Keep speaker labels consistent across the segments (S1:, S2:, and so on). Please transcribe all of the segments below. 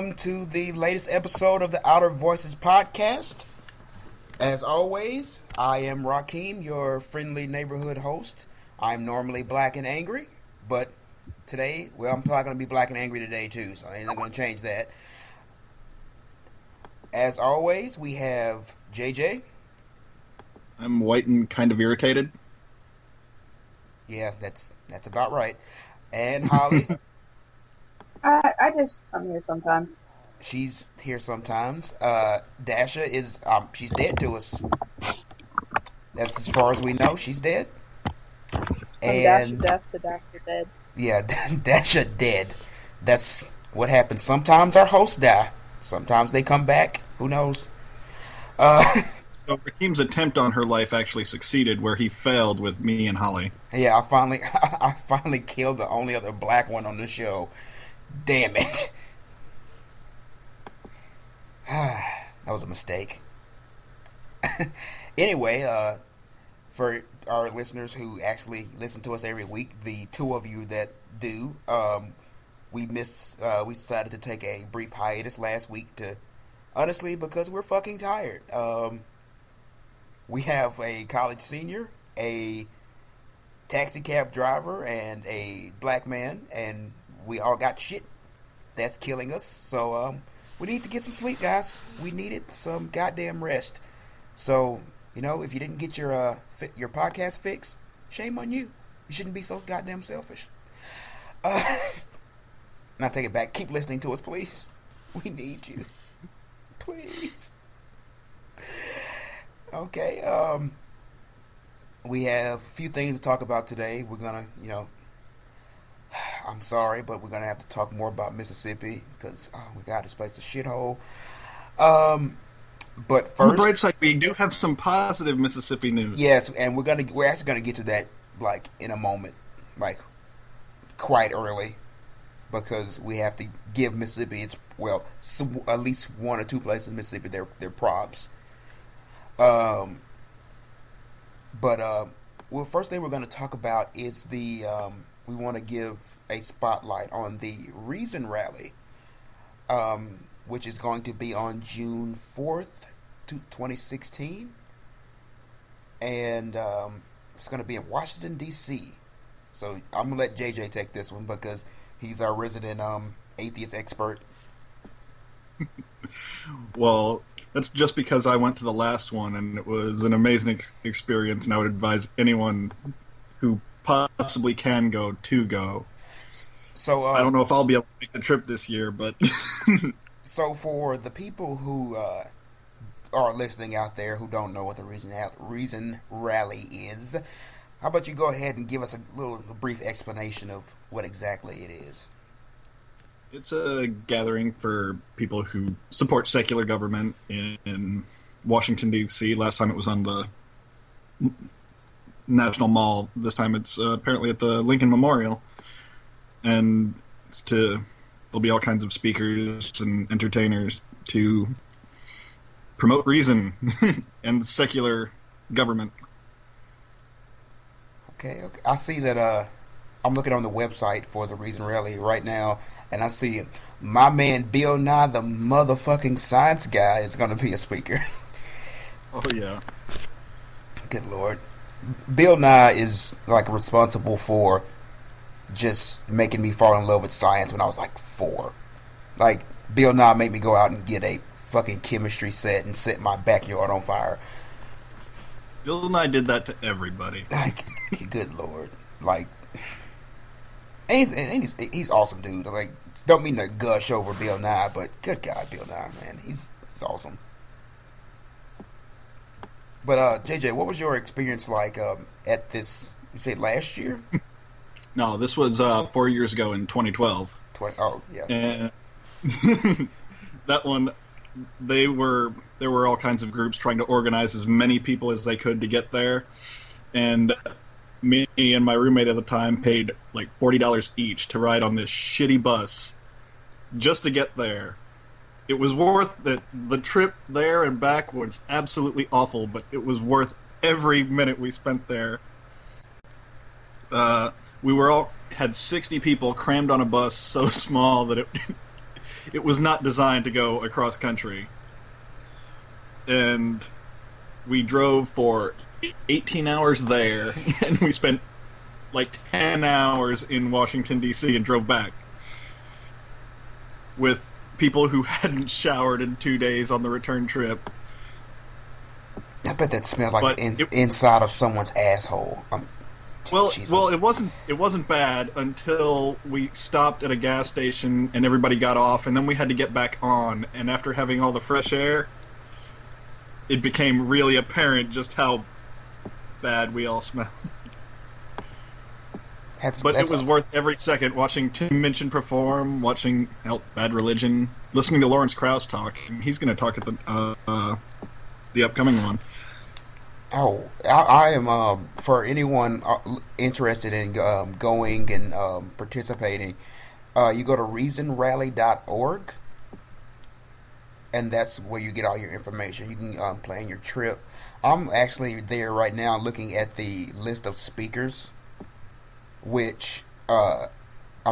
S1: welcome to the latest episode of the Outer Voices podcast. As always, I am Rakeem, your friendly neighborhood host. I'm normally black and angry, but today, well, I'm probably going to be black and angry today too, so I'm not going to change that. As always, we have JJ.
S2: I'm white and kind of irritated.
S1: Yeah, that's about right. And Holly.
S3: I'm here sometimes.
S1: She's here sometimes. Dasha is, she's dead to us. That's as far as we know. She's dead.
S3: From Dasha death to Dasha dead.
S1: Yeah, Dasha dead. That's what happens. Sometimes our hosts die. Sometimes they come back. Who knows?
S2: So Raheem's attempt on her life actually succeeded, where he failed with me and Holly.
S1: Yeah, I finally killed the only other black one on the show. Damn it. That was a mistake. Anyway, for our listeners who actually listen to us every week, the two of you that do, we decided to take a brief hiatus last week honestly, because we're fucking tired. We have a college senior, a taxi cab driver, and a black man, and we all got shit that's killing us. So we need to get some sleep, guys. We needed some goddamn rest. So, if you didn't get your podcast fix, shame on you. You shouldn't be so goddamn selfish. Now take it back. Keep listening to us, please. We need you. Please. Okay, we have a few things to talk about today. We're gonna, I'm sorry, but we're gonna have to talk more about Mississippi because, oh my God, this place is a shithole. But first,
S2: on the bright side, we do have some positive Mississippi news.
S1: Yes, and we're actually gonna get to that in a moment, quite early, because we have to give Mississippi at least one or two places in Mississippi their props. First thing we're going to talk about is we want to give a spotlight on the Reason Rally, which is going to be on June 4th, 2016, and it's going to be in Washington, D.C. So I'm going to let JJ take this one because he's our resident atheist expert.
S2: Well, that's just because I went to the last one, and it was an amazing experience, and I would advise anyone who possibly can go to go.
S1: So
S2: I don't know if I'll be able to make the trip this year, but...
S1: So for the people who are listening out there who don't know what the Reason Rally is, how about you go ahead and give us a brief explanation of what exactly it is?
S2: It's a gathering for people who support secular government in Washington, D.C. Last time it was on the National Mall. This time it's apparently at the Lincoln Memorial. And there'll be all kinds of speakers and entertainers to promote reason and secular government.
S1: Okay. I see that I'm looking on the website for the Reason Rally right now, and I see my man Bill Nye, the motherfucking science guy, is going to be a speaker.
S2: Oh, yeah.
S1: Good Lord. Bill Nye is, responsible for just making me fall in love with science when I was, 4. Bill Nye made me go out and get a fucking chemistry set and set my backyard on fire.
S2: Bill Nye did that to everybody.
S1: Good Lord. And he's awesome, dude. Don't mean to gush over Bill Nye, but good God, Bill Nye, man, he's awesome. But JJ, what was your experience at this? You say last year?
S2: No, this was 4 years ago in 2012.
S1: Oh yeah.
S2: And that one, there were all kinds of groups trying to organize as many people as they could to get there, and me and my roommate at the time paid $40 each to ride on this shitty bus just to get there. It was worth it. The trip there and back was absolutely awful, but it was worth every minute we spent there. We had 60 people crammed on a bus so small that It was not designed to go across country. And we drove for 18 hours there, and we spent like 10 hours in Washington, D.C., and drove back with people who hadn't showered in 2 days on the return trip.
S1: I bet that smelled like
S2: But
S1: the inside of someone's asshole. Jesus.
S2: Well, it wasn't bad until we stopped at a gas station and everybody got off, and then we had to get back on. And after having all the fresh air, it became really apparent just how bad we all smelled. But it was worth every second watching Tim Minchin perform, watching Bad Religion, listening to Lawrence Krauss talk. He's going to talk at the upcoming one.
S1: Oh, I am, for anyone interested in going and participating, you go to reasonrally.org, and that's where you get all your information. You can plan your trip. I'm actually there right now looking at the list of speakers, which, I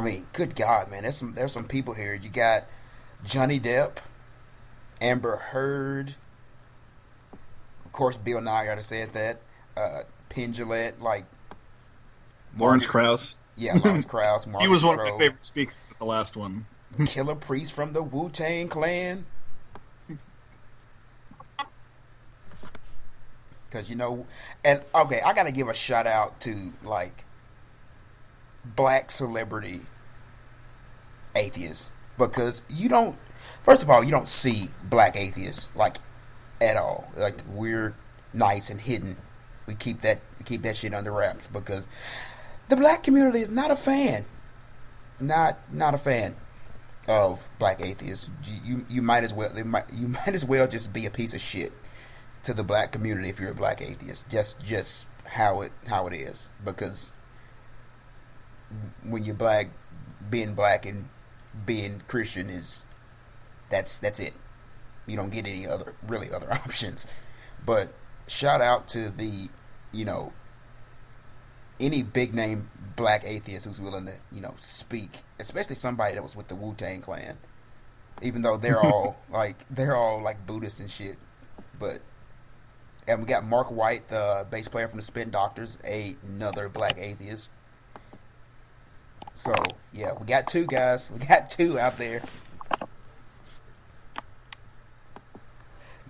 S1: mean, good God, man, there's some people here. You got Johnny Depp, Amber Heard, of course, Bill Nye already said that. Penn Jillette, like
S2: Lawrence Krauss.
S1: Yeah, Lawrence Krauss.
S2: He was one of my favorite speakers at the last one.
S1: Killer Priest from the Wu-Tang Clan. Because, and okay, I got to give a shout out to, like, black celebrity atheists. Because first of all, you don't see black atheists, like, at all. Like, we're nice and hidden. We keep that shit under wraps because the black community is not a fan. Not a fan of black atheists. You might as well just be a piece of shit to the black community if you're a black atheist. Just how it is, because when you're black, being black and being Christian that's it. You don't get any other options. But shout out to the, any big name black atheist who's willing to, speak, especially somebody that was with the Wu-Tang Clan. Even though they're all like Buddhists and shit. And we got Mark White, the bass player from the Spin Doctors, another black atheist. So, yeah, we got two guys. We got two out there.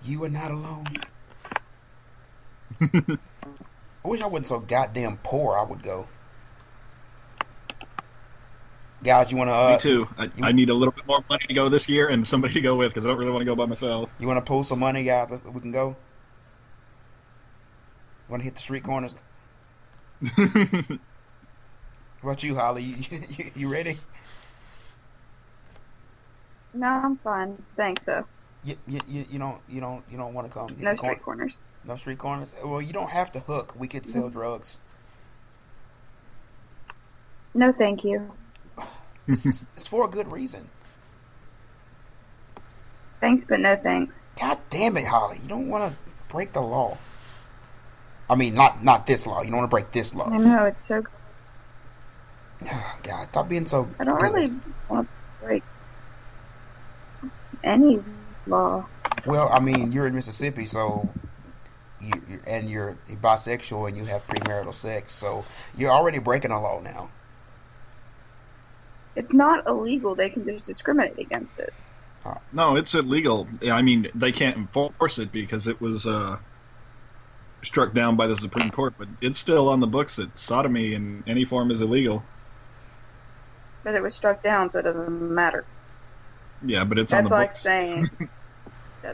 S1: You are not alone. I wish I wasn't so goddamn poor. I would go. Guys, you want to...
S2: Me too. I need a little bit more money to go this year and somebody to go with because I don't really want to go by myself.
S1: You want to pull some money, guys? We can go? Want to hit the street corners? What about you, Holly? You ready?
S3: No, I'm fine. Thanks, though.
S1: You don't want to come.
S3: No street corners.
S1: No street corners. Well, you don't have to hook. We could sell drugs.
S3: No, thank you.
S1: It's for a good reason.
S3: Thanks, but no thanks. God
S1: damn it, Holly! You don't want to break the law. I mean, not this law. You don't want to break this law.
S3: I know, it's so.
S1: God, stop being so.
S3: I don't
S1: good.
S3: really want to break any law.
S1: Well, I mean, you're in Mississippi, so you're bisexual and you have premarital sex, so you're already breaking a law now.
S3: It's not illegal. They can just discriminate against it.
S2: No, it's illegal. I mean, they can't enforce it because it was struck down by the Supreme Court, but it's still on the books that sodomy in any form is illegal.
S3: But it was struck down, so it doesn't matter.
S2: Yeah, but it's on the
S3: like
S2: books.
S3: Saying.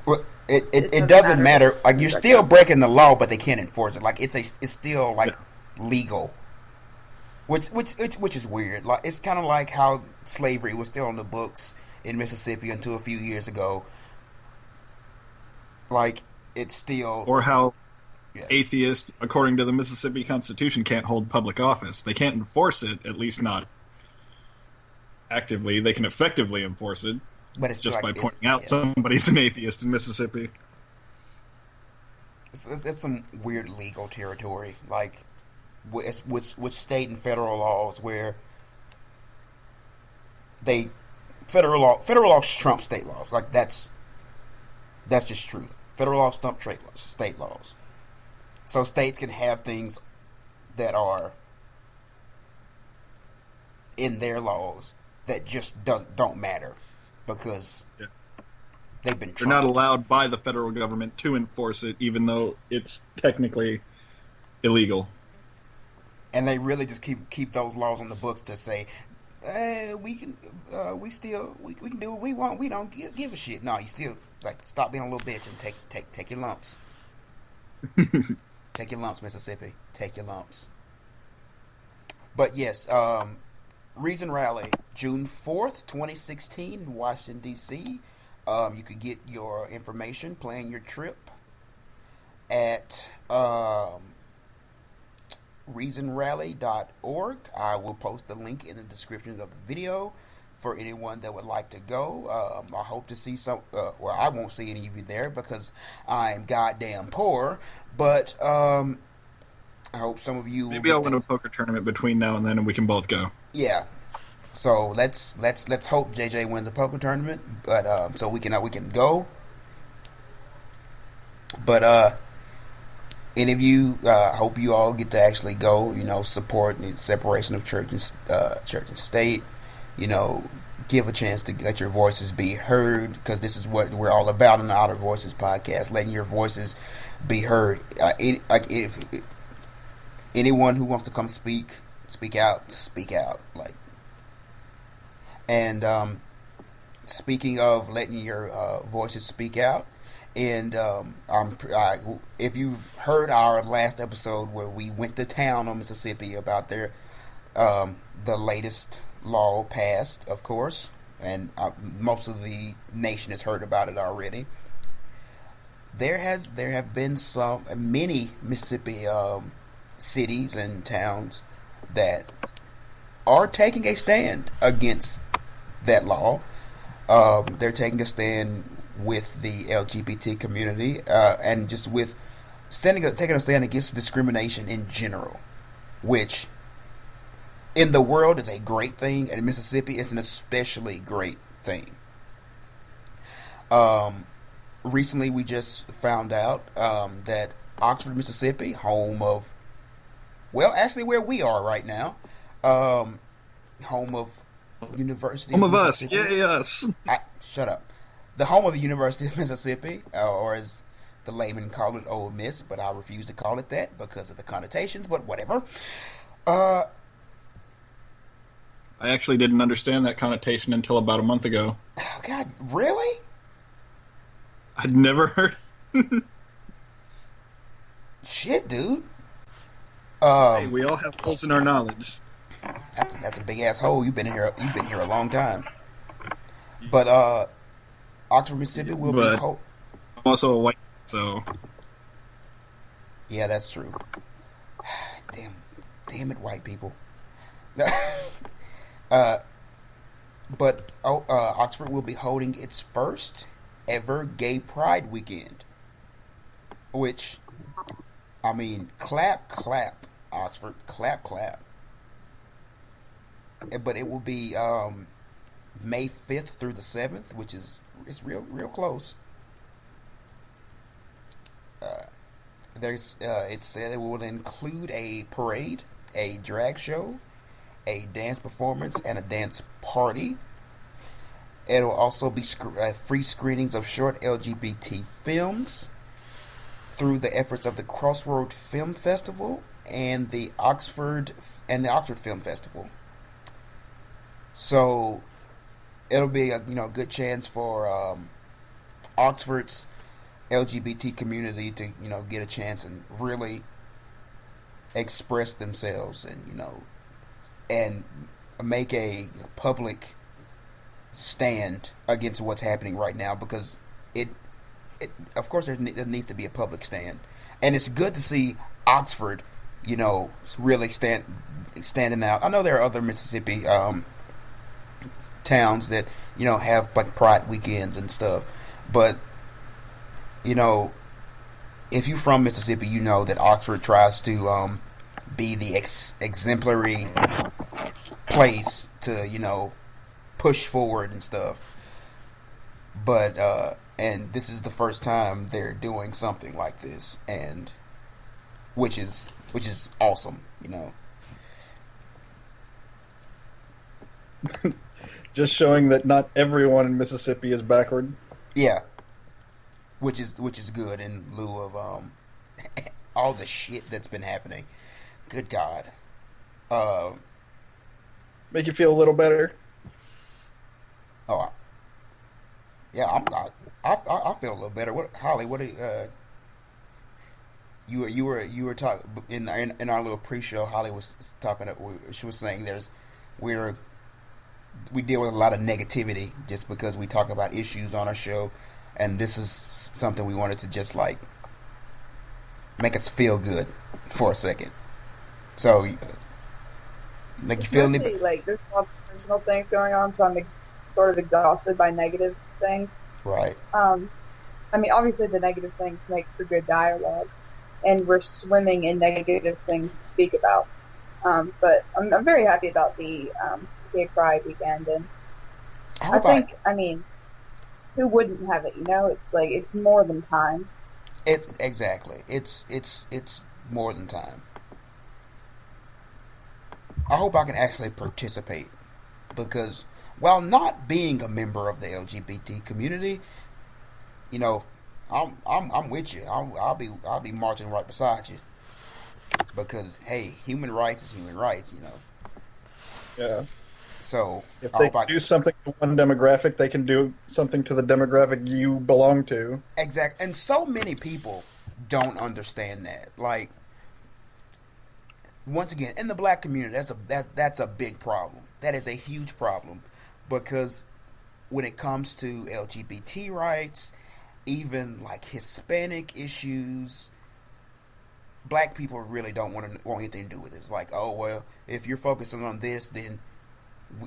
S1: Well, it doesn't matter. Like, you're still breaking the law, but they can't enforce it. Like, it's still like legal, which is weird. Like, it's kind of like how slavery was still on the books in Mississippi until a few years ago. Like, it's still,
S2: or how atheists, according to the Mississippi Constitution, can't hold public office. They can't enforce it, at least not actively. They can effectively enforce it. But it's just like, by pointing out somebody's an atheist in Mississippi.
S1: It's some weird legal territory, like with state and federal laws where they federal laws trump state laws. Like that's just truth. Federal laws trump state laws. So states can have things that are in their laws that just don't matter because they've been trumped.
S2: They're not allowed by the federal government to enforce it, even though it's technically illegal.
S1: And they really just keep those laws on the books to say, we can do what we want. We don't give a shit. No, you still stop being a little bitch and take your lumps. Take your lumps, Mississippi. Take your lumps. But yes, Reason Rally, June 4th, 2016, Washington, D.C. You could get your information, plan your trip at reasonrally.org. I will post the link in the description of the video for anyone that would like to go. I hope to see some. Well, I won't see any of you there because I'm goddamn poor. But I hope some of you.
S2: Maybe I'll win a poker tournament between now and then, and we can both go.
S1: Yeah. So let's hope JJ wins a poker tournament, but so we can go. But any of you, hope you all get to actually go. Support the separation of church and state. Give a chance to let your voices be heard, because this is what we're all about in the Outer Voices podcast, letting your voices be heard. If anyone who wants to come speak out. And speaking of letting your voices speak out, and if you've heard our last episode where we went to town on Mississippi about the latest law passed, of course, and most of the nation has heard about it already. There have been many Mississippi cities and towns that are taking a stand against that law. They're taking a stand with the LGBT community, and just with taking a stand against discrimination in general, which in the world is a great thing, and in Mississippi is an especially great thing. Recently, we just found out that Oxford, Mississippi, home of, actually where we are right now, home of University
S2: home
S1: of
S2: us,
S1: Mississippi.
S2: yay us.
S1: Shut up. The home of the University of Mississippi, or as the laymen call it, Ole Miss, but I refuse to call it that because of the connotations, but whatever.
S2: I actually didn't understand that connotation until about a month ago.
S1: Oh, God, really?
S2: I'd never heard.
S1: Shit, dude.
S2: Hey, we all have holes in our knowledge.
S1: That's a big ass hole. You've been here a long time. But Oxford, Mississippi will be.
S2: I'm also a white, so.
S1: Yeah, that's true. Damn it, white people. But Oxford will be holding its first ever Gay Pride weekend. Which, I mean, clap, Oxford, clap. But it will be May 5th through the 7th, which is real close. It said it will include a parade, a drag show, a dance performance, and a dance party. It'll also be free screenings of short LGBT films through the efforts of the Crossroad Film Festival and the Oxford Film Festival. So it'll be a good chance for Oxford's LGBT community to get a chance and really express themselves and make a public stand against what's happening right now, because it of course there needs to be a public stand, and it's good to see Oxford really standing out. I know there are other Mississippi towns that have like pride weekends and stuff, but if you're from Mississippi, you know that Oxford tries to be the exemplary place to push forward and stuff. But and this is the first time they're doing something like this, and which is awesome, you know.
S2: Just showing that not everyone in Mississippi is backward.
S1: Yeah, which is good in lieu of all the shit that's been happening. Good God. Uh,
S2: Make you feel a little better.
S1: oh, yeah, I'm not. I feel a little better. What, Holly? What? You were talking in our little pre-show. Holly was talking. She was saying we're we deal with a lot of negativity just because we talk about issues on our show, and this is something we wanted to just like make us feel good for a second. So, like, you feel
S3: Mostly, like, there's a lot of personal things going on, so I'm sort of exhausted by negative things.
S1: right?
S3: Um, I mean, obviously, the negative things make for good dialogue, and we're swimming in negative things to speak about. But I'm very happy about the Gay Pride weekend, and
S1: I
S3: I
S1: hope I
S3: think, I mean, who wouldn't have it? You know, it's like it's more than time.
S1: it exactly. It's more than time. I hope I can actually participate because while not being a member of the LGBT community, you know, I'm with you. I'll be marching right beside you because hey, human rights is human rights, you know.
S2: Yeah.
S1: So
S2: If
S1: I
S2: they
S1: hope I
S2: do something to one demographic, they can do something to the demographic you belong to.
S1: exact. And so many people don't understand that. Like once again, in the black community, that's a big problem. That is a huge problem because when it comes to LGBT rights, even like Hispanic issues, black people really don't want anything to do with it. It's like, oh well, if you're focusing on this, then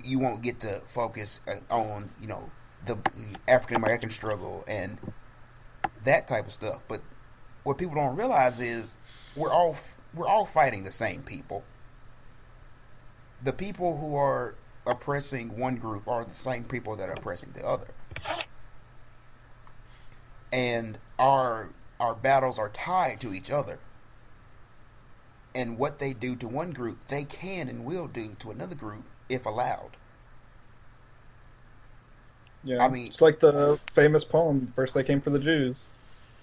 S1: you won't get to focus on the African American struggle and that type of stuff. But what people don't realize is we're all fighting the same people. The people who are oppressing one group are the same people that are oppressing the other, and our battles are tied to each other. And what they do to one group, they can and will do to another group if allowed.
S2: Yeah.
S1: I mean,
S2: It's like the famous poem, First They Came for the Jews.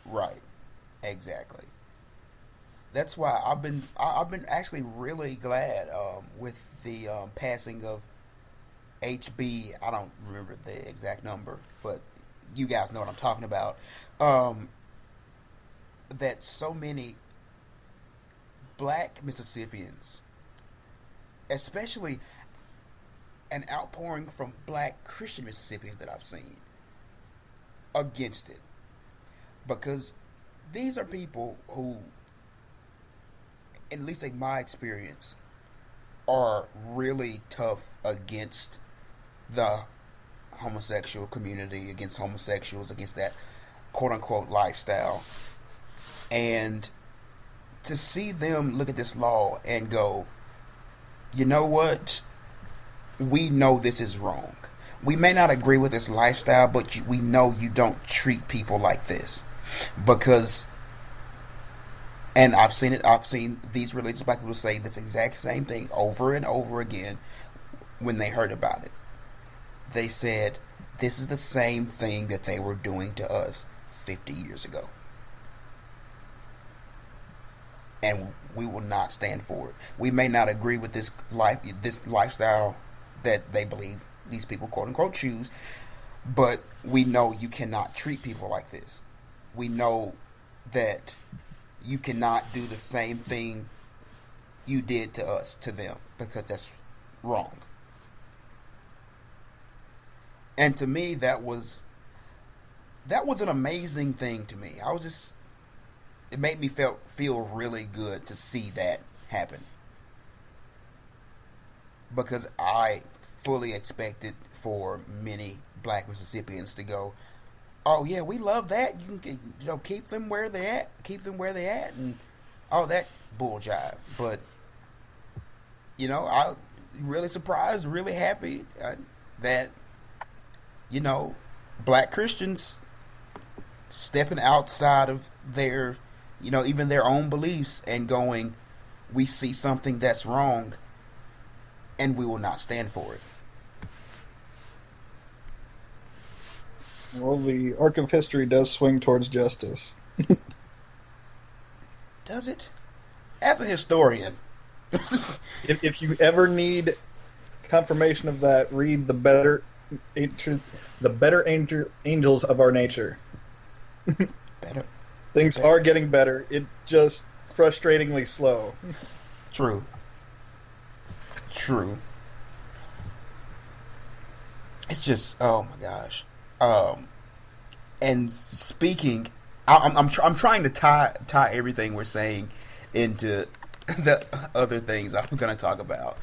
S1: right, exactly. That's why I've been actually really glad with the passing of HB. I don't remember the exact number, but you guys know what I'm talking about. Um, that so many black Mississippians, especially an outpouring from black Christian Mississippians that I've seen against it, because these are people who, at least in my experience, are really tough against the homosexual community, against homosexuals, against that quote unquote lifestyle. And to see them look at this law and go, you know what? We know this is wrong. We may not agree with this lifestyle, but we know you don't treat people like this. Because, and I've seen it, I've seen these religious black people say this exact same thing over and over again when they heard about it. They said, this is the same thing that they were doing to us 50 years ago. And we will not stand for it. We may not agree with this lifestyle that they believe these people quote unquote choose, but we know you cannot treat people like this. We know that you cannot do the same thing you did to us to them, because that's wrong. And to me, that was an amazing thing to me. It made me feel really good to see that happen, because I fully expected for many black Mississippians to go, oh yeah, we love that. You can keep them where they at, and all that bull jive. But I really surprised, really happy that you know, black Christians stepping outside of their, even their own beliefs and going, we see something that's wrong and we will not stand for it.
S2: Well, the arc of history does swing towards justice.
S1: Does it? As a historian.
S2: If you ever need confirmation of that, read angels of our nature.
S1: Better.
S2: Things are getting better. It just frustratingly slow.
S1: True. It's just, oh my gosh. And speaking, I'm trying to tie everything we're saying into the other things I'm going to talk about.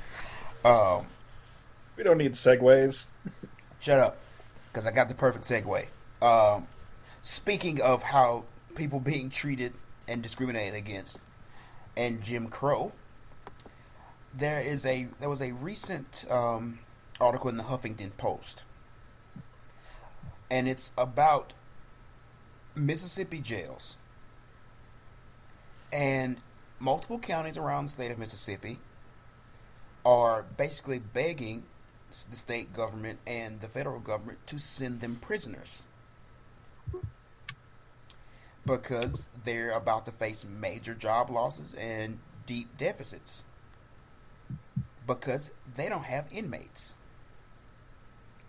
S2: We don't need segues.
S1: Shut up, because I got the perfect segue. Speaking of how people being treated and discriminated against, and Jim Crow, there was a recent article in the Huffington Post, and it's about Mississippi jails. And multiple counties around the state of Mississippi are basically begging the state government and the federal government to send them prisoners because they're about to face major job losses and deep deficits because they don't have inmates.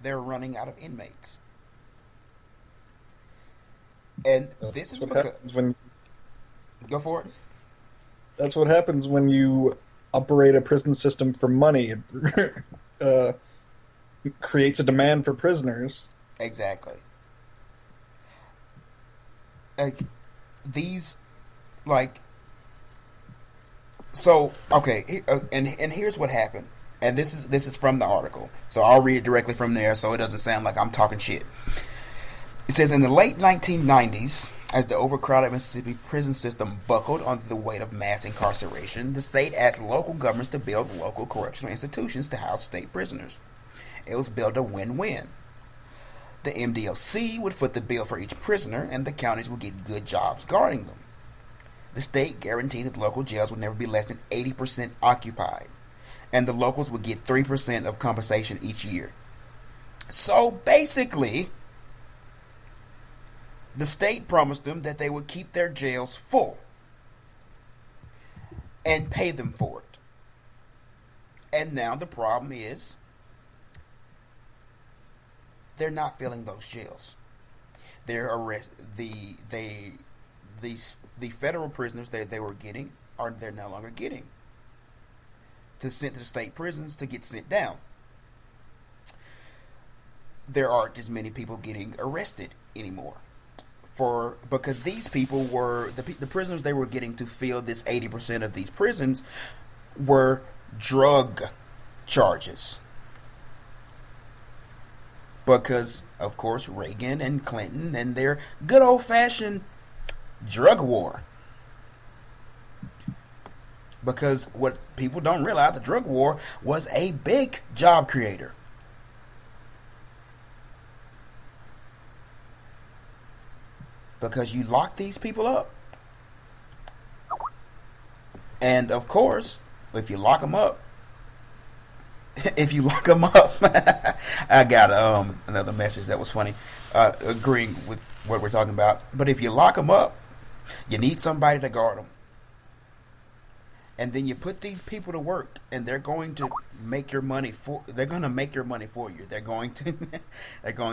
S1: They're running out of inmates. And this is because... Go for it.
S2: That's what happens when you operate a prison system for money. It creates a demand for prisoners.
S1: Exactly. And here's what happened. And this is from the article. So I'll read it directly from there so it doesn't sound like I'm talking shit. It says, in the late 1990s, as the overcrowded Mississippi prison system buckled under the weight of mass incarceration, the state asked local governments to build local correctional institutions to house state prisoners. It was billed a win-win. The MDLC would foot the bill for each prisoner, and the counties would get good jobs guarding them. The state guaranteed that local jails would never be less than 80% occupied, and the locals would get 3% of compensation each year. So basically, the state promised them that they would keep their jails full and pay them for it. And now the problem is they're not filling those jails. The federal prisoners that they were getting they're no longer getting to send to the state prisons to get sent down. There aren't as many people getting arrested anymore. Because these people were the prisoners they were getting to fill this 80% of these prisons were drug charges. Because, of course, Reagan and Clinton and their good old-fashioned drug war. Because what people don't realize, the drug war was a big job creator. Because you lock these people up. And, of course, if you lock them up, I got another message that was funny, agreeing with what we're talking about. But if you lock them up, you need somebody to guard them. And then you put these people to work, and they're going to make your money for you. They're going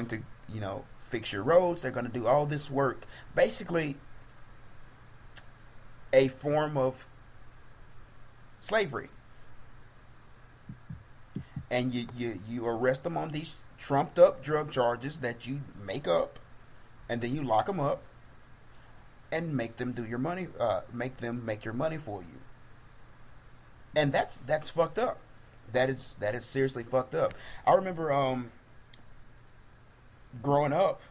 S1: to, fix your roads. They're going to do all this work. Basically, a form of slavery. And you arrest them on these trumped up drug charges that you make up, and then you lock them up and make them do your money. Make them make your money for you. And that's fucked up. That is seriously fucked up. I remember growing up,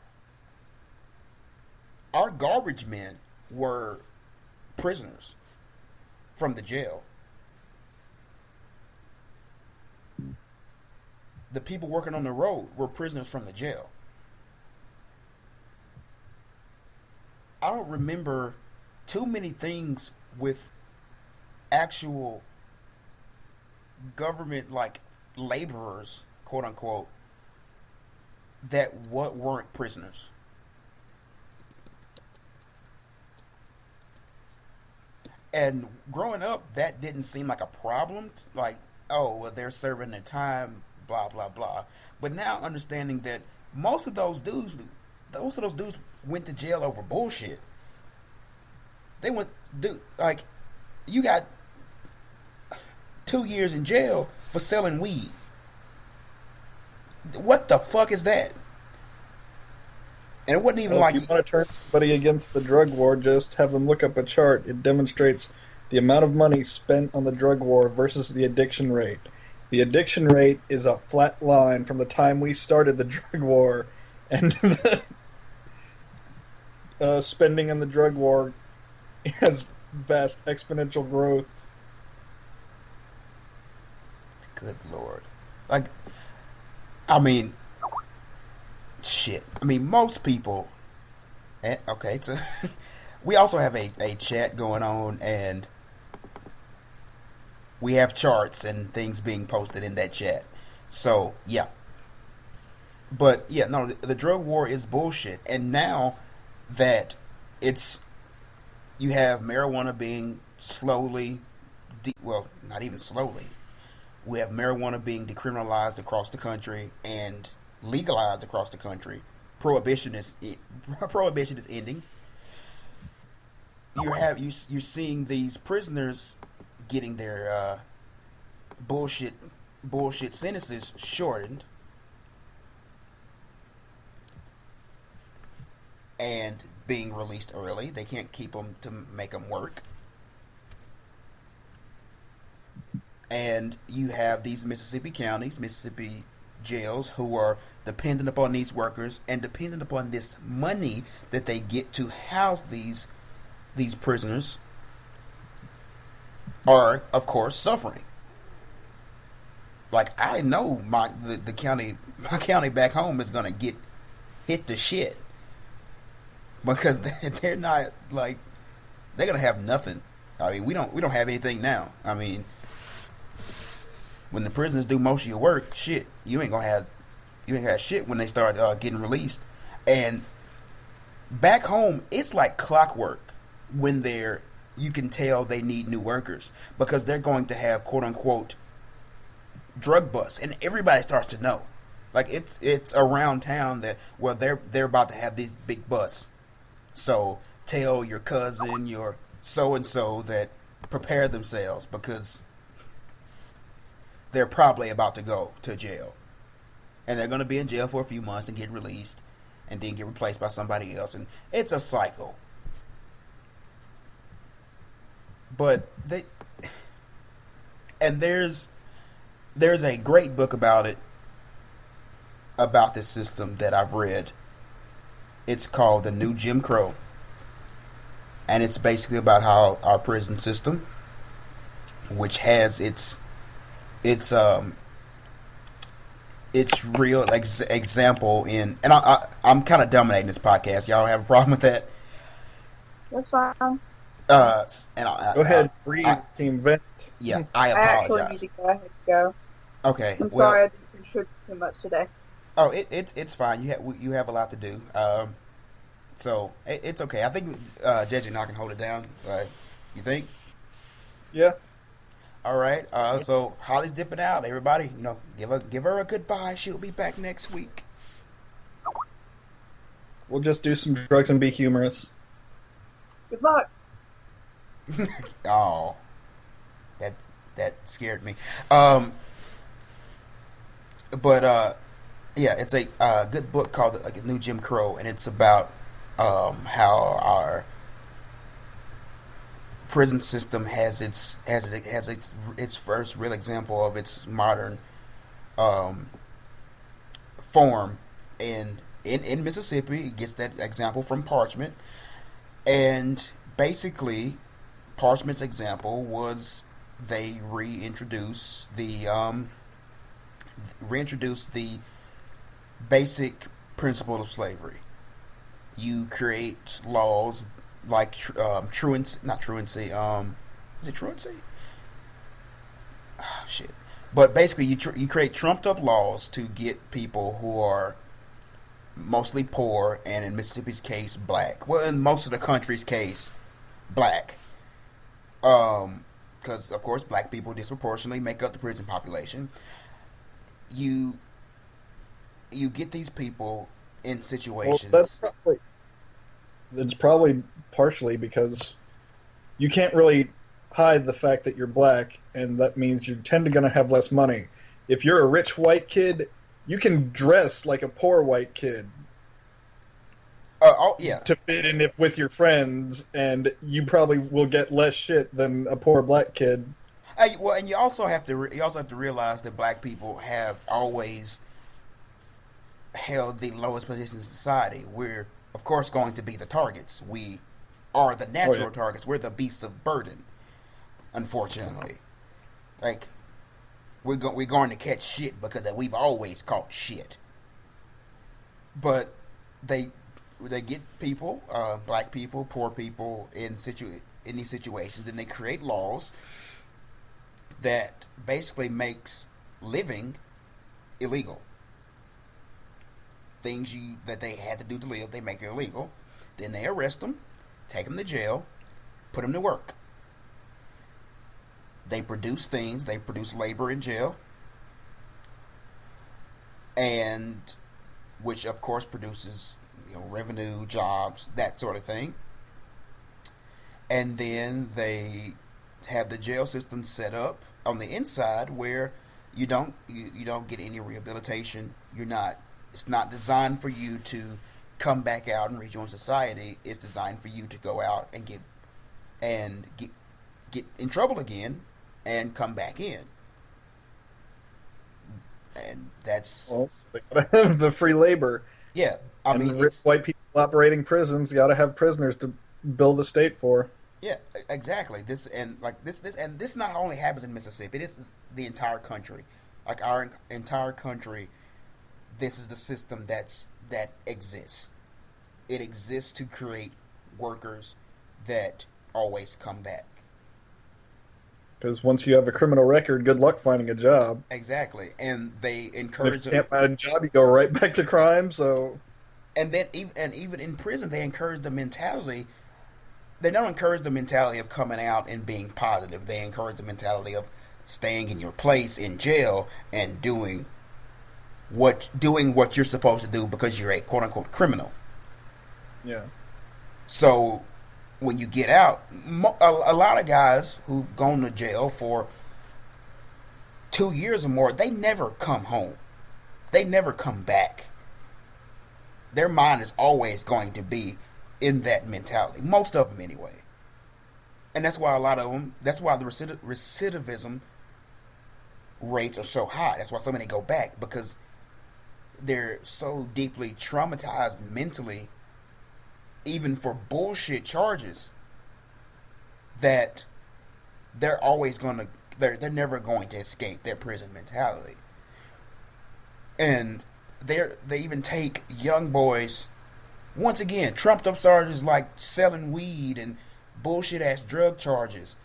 S1: our garbage men were prisoners from the jail. The people working on the road were prisoners from the jail. I don't remember too many things with actual government like laborers, quote unquote, that what weren't prisoners. And growing up, that didn't seem like a problem. Like, oh, well, they're serving their time, blah blah blah. But now understanding that most of those dudes went to jail over bullshit. They went, dude, like, you got 2 years in jail for selling weed. What the fuck is that? And it wasn't even
S2: Well,
S1: like,
S2: if you want to turn somebody against the drug war, just have them look up a chart. It demonstrates the amount of money spent on the drug war versus the addiction rate. The addiction rate is a flat line from the time we started the drug war, and the spending on the drug war has vast exponential growth.
S1: good lord. Like, I mean, shit. I mean, most people. Okay, so we also have a chat going on, and we have charts and things being posted in that chat. So, yeah. But, yeah, no, the drug war is bullshit. And now that it's, you have marijuana being slowly, well, not even slowly, we have marijuana being decriminalized across the country and legalized across the country. Prohibition is ending. You're seeing these prisoners getting their bullshit sentences shortened, and being released early. They can't keep them to make them work. And you have these Mississippi counties, Mississippi jails, who are dependent upon these workers and dependent upon this money that they get to house these prisoners, are of course suffering. Like, I know my county back home is gonna get hit to shit because they're not, like, they're gonna have nothing. I mean, we don't have anything now. I mean, when the prisoners do most of your work, shit, you ain't gonna have shit when they start getting released. And back home, it's like clockwork when you can tell they need new workers because they're going to have quote unquote drug busts, and everybody starts to know. Like, it's around town that, well, they're about to have these big busts. So tell your cousin, your so and so, that prepare themselves because they're probably about to go to jail. And they're going to be in jail for a few months and get released and then get replaced by somebody else. And it's a cycle. But there's a great book about it, about this system, that I've read. It's called The New Jim Crow. And it's basically about how our prison system, which has its real example in, and I'm kind of dominating this podcast. Y'all don't have a problem with that?
S3: That's fine.
S2: Go ahead, breathe, team vent.
S1: Yeah, I
S3: I actually
S1: apologize.
S3: need to go ahead and go.
S1: Okay,
S3: I'm sorry I didn't contribute too much today.
S1: Oh, it's fine. You have a lot to do. So it's okay. I think Judge and I can hold it down. You think?
S2: Yeah.
S1: All right. So Holly's dipping out. Everybody, give her a goodbye. She'll be back next week.
S2: We'll just do some drugs and be humorous.
S3: Good luck.
S1: Oh, that scared me. But yeah, it's a good book called like A New Jim Crow, and it's about how our prison system has its first real example of its modern form in Mississippi. It gets that example from Parchment, and basically Parchment's example was they reintroduce the basic principle of slavery. You create laws like truancy, not truancy. Is it truancy? Oh, shit. But basically, you create trumped up laws to get people who are mostly poor, and in Mississippi's case, black. Well, in most of the country's case, black. Because of course, black people disproportionately make up the prison population. You get these people in
S2: Well,
S1: situations.
S2: that's probably partially because you can't really hide the fact that you're black, and that means you tend to going to have less money. If you're a rich white kid, you can dress like a poor white kid
S1: Oh yeah,
S2: to fit in it with your friends, and you probably will get less shit than a poor black kid.
S1: well, and you also have to realize that black people have always held the lowest positions in society. We're of course going to be the targets. We are the natural targets. We're the beasts of burden. Unfortunately, like we're going to catch shit because we've always caught shit. But they get people, black people, poor people in these situations, and they create laws that basically makes living illegal. Things that they had to do to live, they make it illegal. Then they arrest them, take them to jail, put them to work. They produce things. They produce labor in jail, and which of course produces revenue, jobs, that sort of thing. And then they have the jail system set up on the inside where you don't get any rehabilitation. It's not designed for you to come back out and rejoin society. It's designed for you to go out and get in trouble again and come back in. And that's
S2: they gotta have the free labor.
S1: Yeah, I
S2: and
S1: mean,
S2: white people operating prisons got to have prisoners to build the state for.
S1: Yeah, exactly. This not only happens in Mississippi. This is the entire country. Like our entire country, this is the system that exists. It exists to create workers that always come back.
S2: Because once you have a criminal record, good luck finding a job.
S1: Exactly, and they encourage.
S2: If you can't find a job, you go right back to crime. So,
S1: and then even in prison, they encourage the mentality. They don't encourage the mentality of coming out and being positive. They encourage the mentality of staying in your place in jail and doing what you're supposed to do because you're a quote unquote criminal.
S2: yeah.
S1: So when you get out, a lot of guys who've gone to jail for 2 years or more, they never come home. They never come back. Their mind is always going to be in that mentality. Most of them, anyway. And that's why a lot of them, that's why the recidivism rates are so high. That's why so many go back, because they're so deeply traumatized mentally, even for bullshit charges, that they're they're never going to escape their prison mentality. And they even take young boys, once again, trumped up charges like selling weed and bullshit ass drug charges,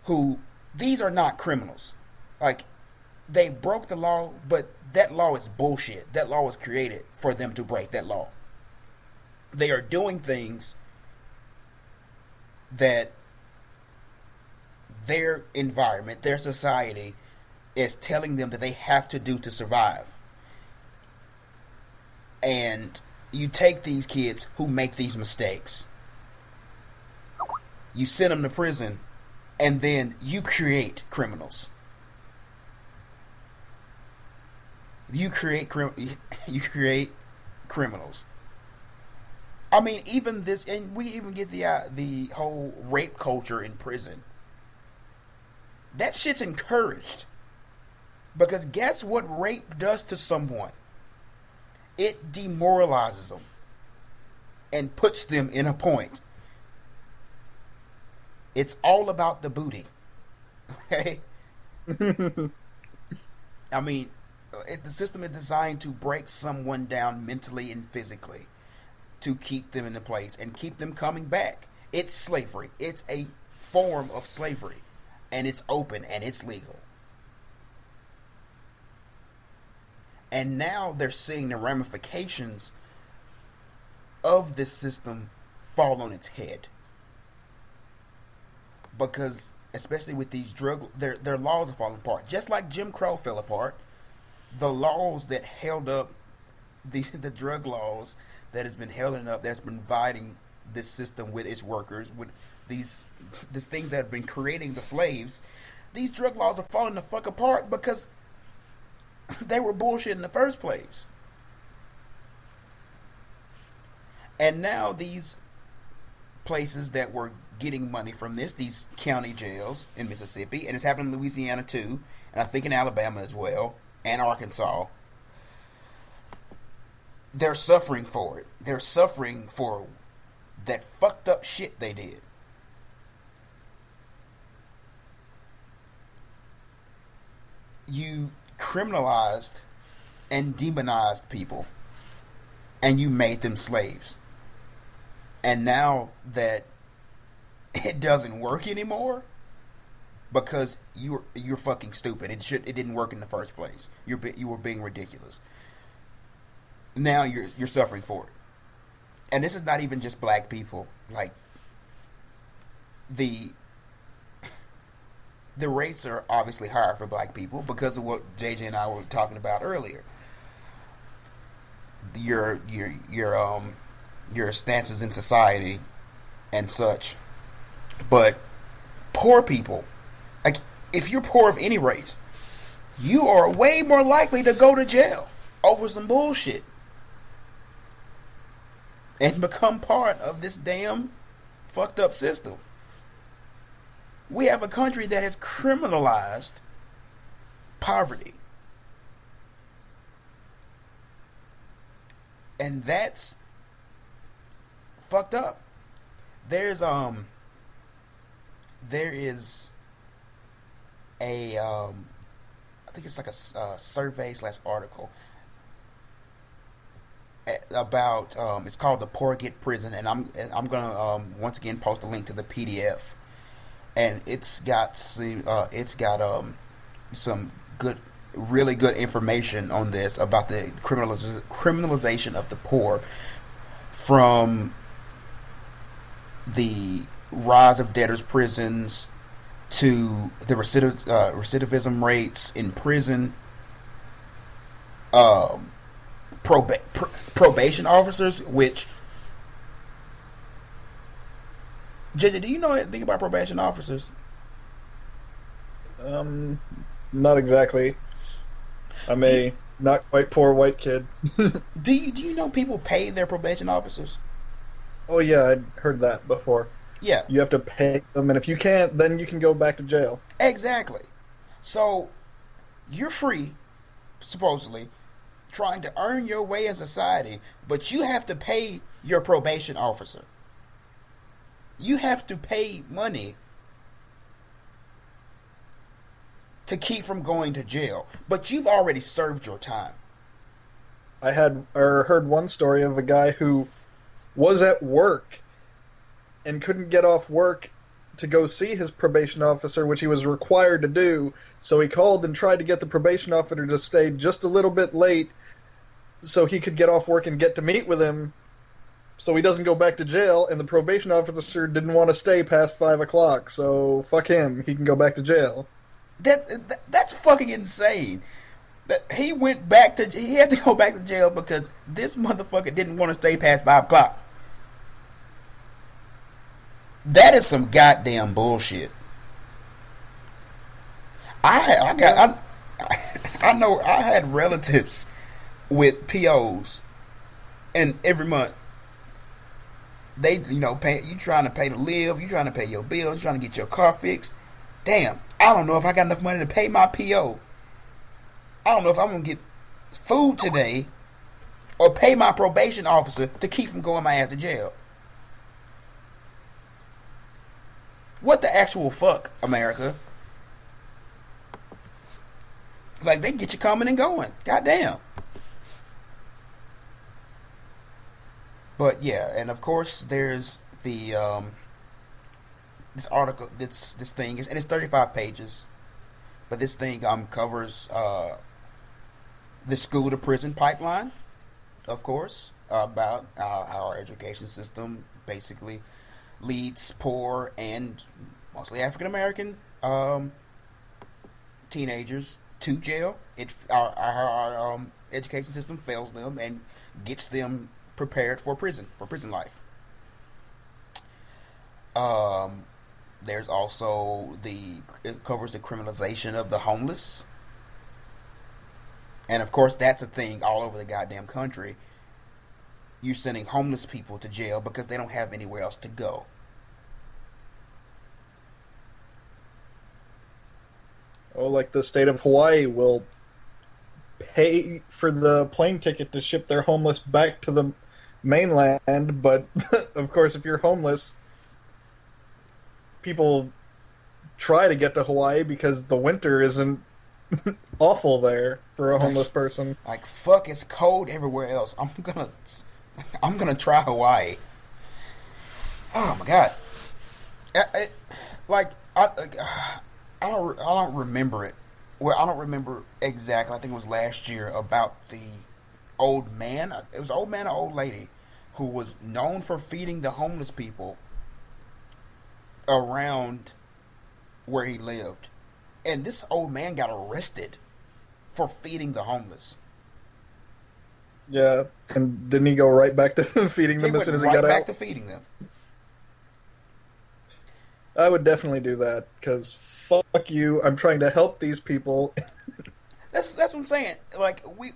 S1: who, these are not criminals. Like, they broke the law, but that law is bullshit. That law was created for them to break that law. They are doing things that their environment, their society, is telling them that they have to do to survive. And you take these kids who make these mistakes, you send them to prison, and then you create criminals. You create criminals. I mean, even this, and we even get the whole rape culture in prison. That shit's encouraged, because guess what rape does to someone? It demoralizes them and puts them in a point. It's all about the booty. Okay? I mean, the system is designed to break someone down mentally and physically, to keep them in the place and keep them coming back. It's slavery. It's a form of slavery, and it's open and it's legal. And now they're seeing the ramifications of this system fall on its head. Because, especially with these their laws are falling apart. Just like Jim Crow fell apart, the laws that held up, the drug laws that has been holding up, that's been dividing this system with its workers, with these things that have been creating the slaves, these drug laws are falling the fuck apart because they were bullshit in the first place. And now these places that were getting money from this, these county jails in Mississippi, and it's happening in Louisiana too, and I think in Alabama as well, and Arkansas, they're suffering for it. They're suffering for that fucked up shit they did. You criminalized and demonized people, and you made them slaves. And now that it doesn't work anymore because you're fucking stupid. It didn't work in the first place. You were being ridiculous. Now you're suffering for it. And this is not even just black people. Like the rates are obviously higher for black people because of what JJ and I were talking about earlier. Your stances in society and such. But poor people, like if you're poor of any race, you are way more likely to go to jail over some bullshit and become part of this damn fucked up system. We have a country that has criminalized poverty. And that's fucked up. There is a I think it's like a survey / article about it's called The Poor Get Prison, and I'm gonna once again post a link to the PDF, and it's got some good, really good information on this about the criminalization of the poor, from the rise of debtors' prisons to the recidivism rates in prison, probation officers, which JJ, do you know anything about probation officers?
S2: Not exactly. I'm a not quite poor white kid.
S1: Do you know people pay their probation officers?
S2: Oh yeah, I'd heard that before.
S1: Yeah.
S2: You have to pay them, and if you can't, then you can go back to jail.
S1: Exactly. So, you're free, supposedly, trying to earn your way in society, but you have to pay your probation officer. You have to pay money to keep from going to jail, but you've already served your time.
S2: I heard one story of a guy who was at work and couldn't get off work to go see his probation officer, which he was required to do. So he called and tried to get the probation officer to stay just a little bit late so he could get off work and get to meet with him so he doesn't go back to jail. And the probation officer didn't want to stay past 5 o'clock, so fuck him. He can go back to jail.
S1: That's fucking insane. That he had to go back to jail because this motherfucker didn't want to stay past 5 o'clock. That is some goddamn bullshit. I know I had relatives with POs, and every month they pay. You trying to pay to live, you trying to pay your bills, you trying to get your car fixed. Damn, I don't know if I got enough money to pay my PO. I don't know if I'm gonna get food today or pay my probation officer to keep from going my ass to jail. What the actual fuck, America? Like, they get you coming and going. Goddamn. But yeah, and of course there's the this article. This thing is, and it's 35 pages. But this thing covers the school to prison pipeline, of course, about how our education system basically leads poor and mostly African American teenagers to jail. Our education system fails them and gets them prepared for prison life. Um, there's also it covers the criminalization of the homeless, and of course that's a thing all over the goddamn country. You're sending homeless people to jail because they don't have anywhere else to go.
S2: Oh, like the state of Hawaii will pay for the plane ticket to ship their homeless back to the mainland, but of course, if you're homeless, people try to get to Hawaii because the winter isn't awful there for a homeless person.
S1: Like fuck, it's cold everywhere else. I'm gonna try Hawaii. Oh my god. I, like I don't remember it. Well, I don't remember exactly. I think it was last year about the old man. It was an old man or old lady who was known for feeding the homeless people around where he lived. And this old man got arrested for feeding the homeless.
S2: Yeah, and didn't he go right back to feeding them as soon as he got
S1: right back
S2: out?
S1: to feeding them.
S2: I would definitely do that, because fuck you, I'm trying to help these people.
S1: That's what I'm saying. Like we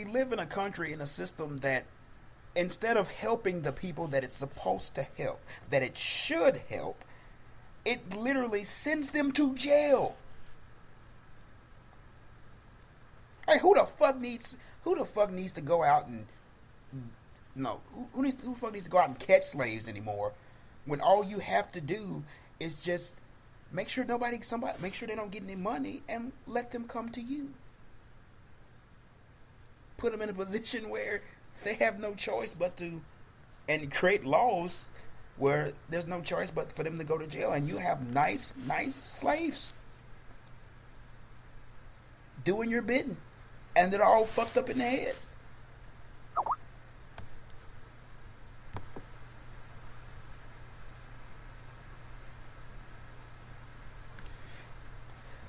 S1: live in a country, in a system that instead of helping the people that it's supposed to help, that it should help, it literally sends them to jail. Hey, who the fuck needs to go out and no who the fuck needs to go out and catch slaves anymore when all you have to do is just make sure make sure they don't get any money and let them come to you. Put them in a position where they have no choice but to, and create laws where there's no choice but for them to go to jail, and you have nice slaves doing your bidding, and they're all fucked up in the head.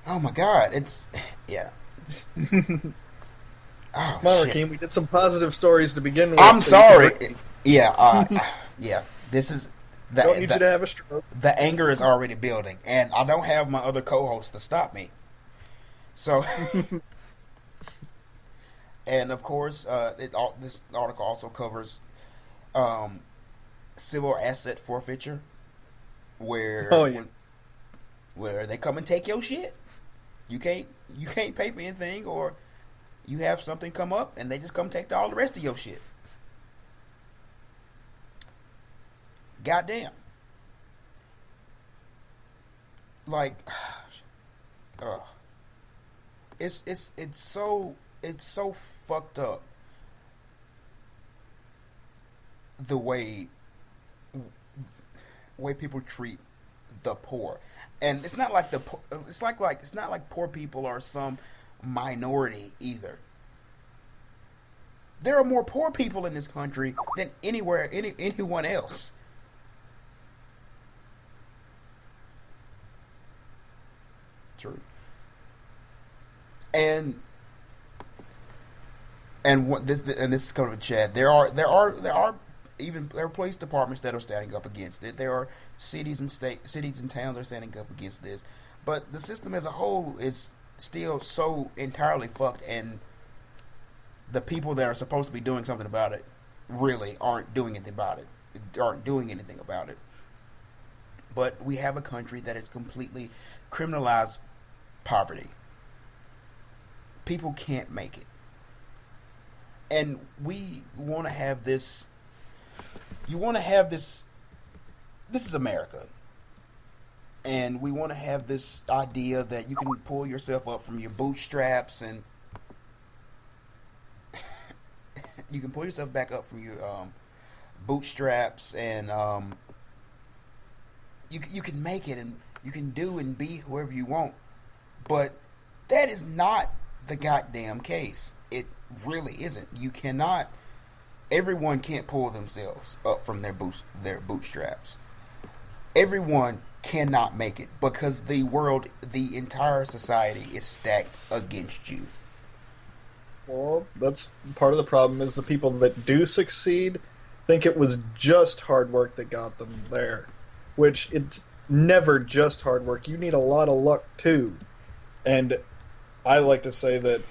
S1: Oh my god, it's yeah. Oh
S2: Come
S1: shit.
S2: we did some positive stories to begin with.
S1: I'm
S2: so you can
S1: sorry.
S2: break-
S1: Yeah, yeah. This is
S2: Don't need you to
S1: the
S2: have a stroke.
S1: the anger is already building, and I don't have my other co-hosts to stop me. So, and of course, this article also covers um, civil asset forfeiture, where
S2: Oh, yeah.
S1: where they come and take your shit. You can't pay for anything, or you have something come up and they just come take all the rest of your shit. Goddamn. Like, it's so fucked up the way people treat the poor. And it's not like it's not like poor people are some minority either. There are more poor people in this country than anyone else. True. And this is kind of a chat. There are police departments that are standing up against it. There are cities and towns that are standing up against this. But the system as a whole is still so entirely fucked, and the people that are supposed to be doing something about it really aren't doing anything about it. But we have a country that has completely criminalized poverty. People can't make it. And we want to have this. You want to have this. This is America. And we want to have this idea that you can pull yourself up from your bootstraps, and you can pull yourself back up from your bootstraps, and you can make it, and you can do and be whoever you want. But that is not the goddamn case. It really isn't. You cannot. Everyone can't pull themselves up from their bootstraps. Everyone cannot make it because the world, the entire society is stacked against you.
S2: Well, that's part of the problem is the people that do succeed think it was just hard work that got them there, which it's never just hard work. You need a lot of luck too. And I like to say that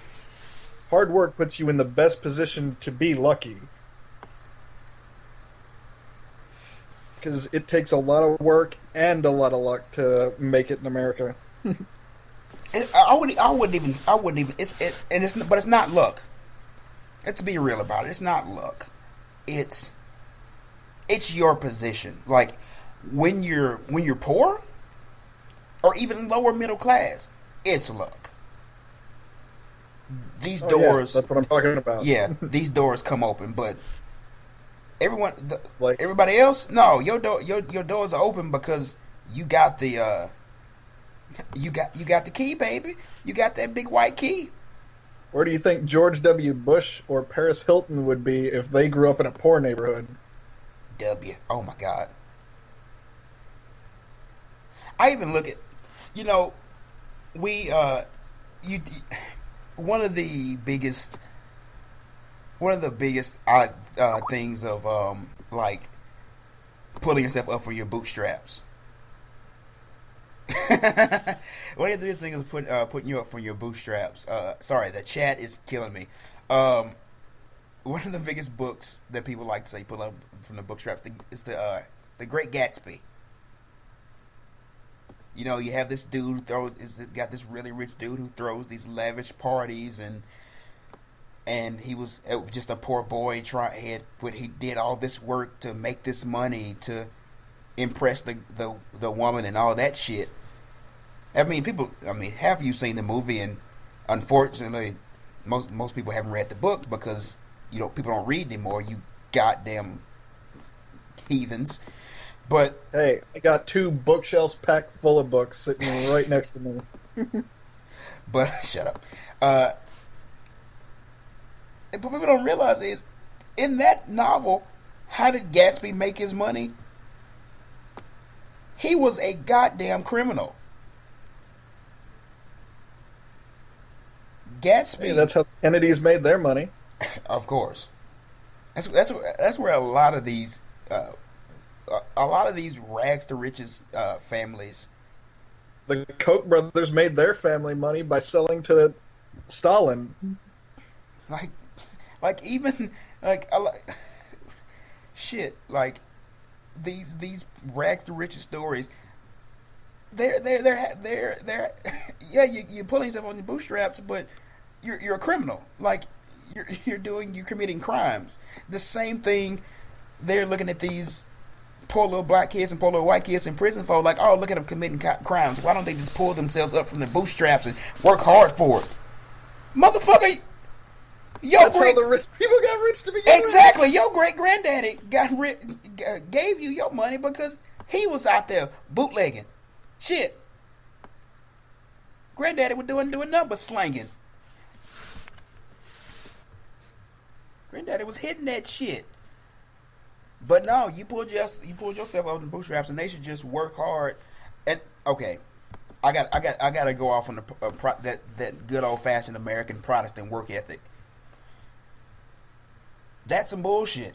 S2: hard work puts you in the best position to be lucky. Because it takes a lot of work and a lot of luck to make it in America.
S1: I wouldn't even. But it's not luck. Let's be real about it. It's not luck. It's your position. Like when you're poor, or even lower middle class, it's luck. These doors.
S2: Yeah, that's what I'm talking about.
S1: Yeah, these doors come open, but everybody else, no. Your doors are open because you got the you got the key, baby. You got that big white key.
S2: Where do you think George W. Bush or Paris Hilton would be if they grew up in a poor neighborhood?
S1: Oh my God. I even look at, we one of the biggest things of like pulling yourself up for your bootstraps. One of the biggest things is putting you up for your bootstraps. Sorry, the chat is killing me. One of the biggest books that people like to say pull up from the bootstraps is the Great Gatsby. You have this dude got this really rich dude who throws these lavish parties, and he was just a poor boy he did all this work to make this money to impress the woman and all that shit. Half of you seen the movie, and unfortunately most people haven't read the book because people don't read anymore, you goddamn heathens. But
S2: hey, I got 2 bookshelves packed full of books sitting right next to me.
S1: But shut up. But people don't realize is in that novel, how did Gatsby make his money? He was a goddamn criminal. Gatsby.
S2: Hey, that's how the Kennedys made their money.
S1: Of course. That's where a lot of these rags to riches families.
S2: The Koch brothers made their family money by selling to Stalin.
S1: Shit, like these rags to riches stories. They're yeah, you're pulling yourself on your bootstraps, but you're a criminal. Like you're committing crimes. The same thing they're looking at these poor little black kids and poor little white kids in prison for, like, oh, look at them committing crimes. Why don't they just pull themselves up from their bootstraps and work hard for it? Motherfucker,
S2: that's how the rich people got rich to begin with.
S1: Exactly. Your great granddaddy gave you your money because he was out there bootlegging. Shit. Granddaddy was doing nothing but slanging. Granddaddy was hitting that shit. But no, you pulled yourself out of the bootstraps, and they should just work hard. And okay, I got to go off on that good old fashioned American Protestant work ethic. That's some bullshit,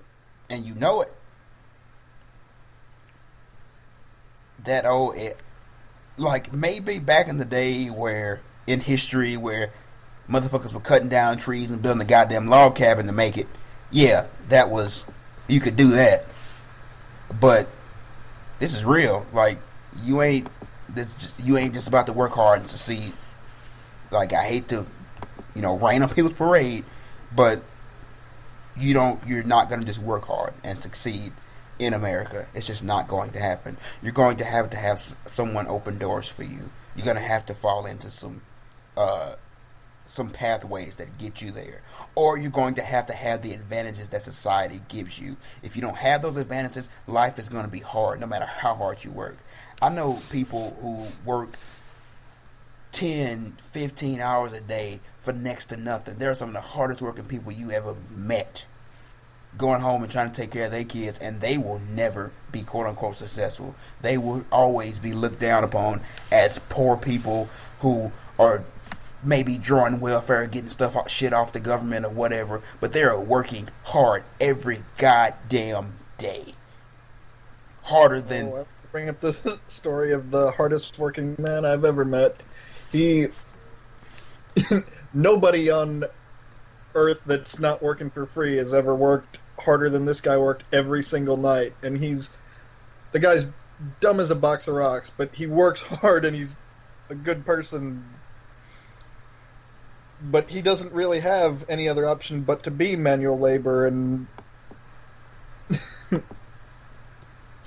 S1: and you know it. Like maybe back in the day in history where motherfuckers were cutting down trees and building a goddamn log cabin to make it. Yeah, you could do that. But this is real. Like you ain't just about to work hard and succeed. Like I hate to, rain on people's parade, but you're not going to just work hard and succeed in America. It's just not going to happen. You're going to have someone open doors for you. You're going to have to fall into some some pathways that get you there, or you're going to have the advantages that society gives you. If you don't have those advantages, life is going to be hard no matter how hard you work. I know people who work 10, 15 hours a day for next to nothing. They're some of the hardest working people you ever met, going home and trying to take care of their kids, and they will never be quote unquote successful. They will always be looked down upon as poor people who are maybe drawing welfare, getting shit off the government or whatever, but they are working hard every goddamn day. Harder than...
S2: Bring up this story of the hardest working man I've ever met. Nobody on Earth that's not working for free has ever worked harder than this guy worked every single night. And the guy's dumb as a box of rocks, but he works hard and he's a good person. But he doesn't really have any other option but to be manual labor and...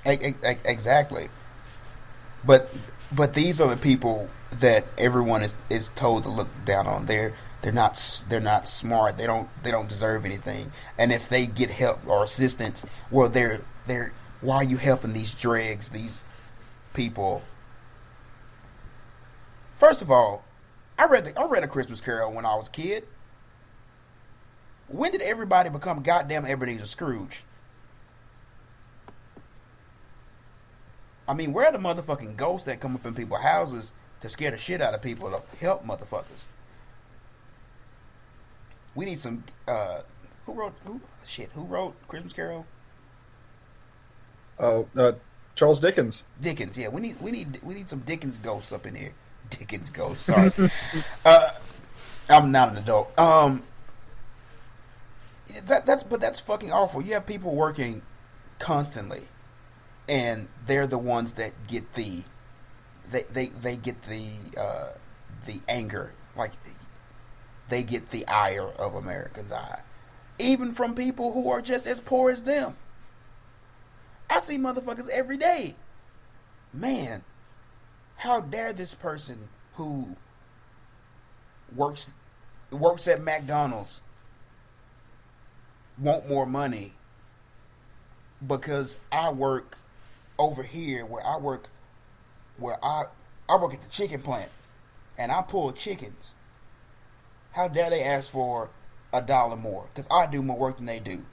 S1: Exactly. But these are the people that everyone is told to look down on. They're not smart. They don't deserve anything. And if they get help or assistance, well, they're why are you helping these dregs, these people? First of all, I read A Christmas Carol when I was a kid. When did everybody become goddamn Ebenezer Scrooge? I mean, where are the motherfucking ghosts that come up in people's houses to scare the shit out of people to help motherfuckers? We need some. Who wrote Christmas Carol?
S2: Charles Dickens.
S1: Dickens, yeah. We need some Dickens ghosts up in here. Dickens ghosts. Sorry, I'm not an adult. That's fucking awful. You have people working constantly, and they're the ones that get the anger, like they get the ire of Americans' eye, even from people who are just as poor as them. I see motherfuckers every day. Man, how dare this person who works at McDonald's want more money because I work over here where I work at the chicken plant and I pull chickens. How dare they ask for $1 more because I do more work than they do?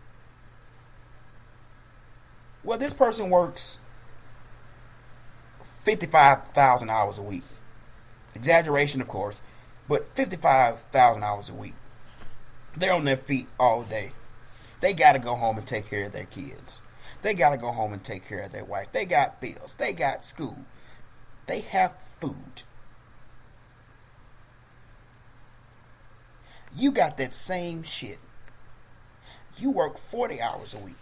S1: Well, this person works 55,000 hours a week. Exaggeration, of course, but 55,000 hours a week. They're on their feet all day. They got to go home and take care of their kids. They got to go home and take care of their wife. They got bills. They got school. They have food. You got that same shit. You work 40 hours a week.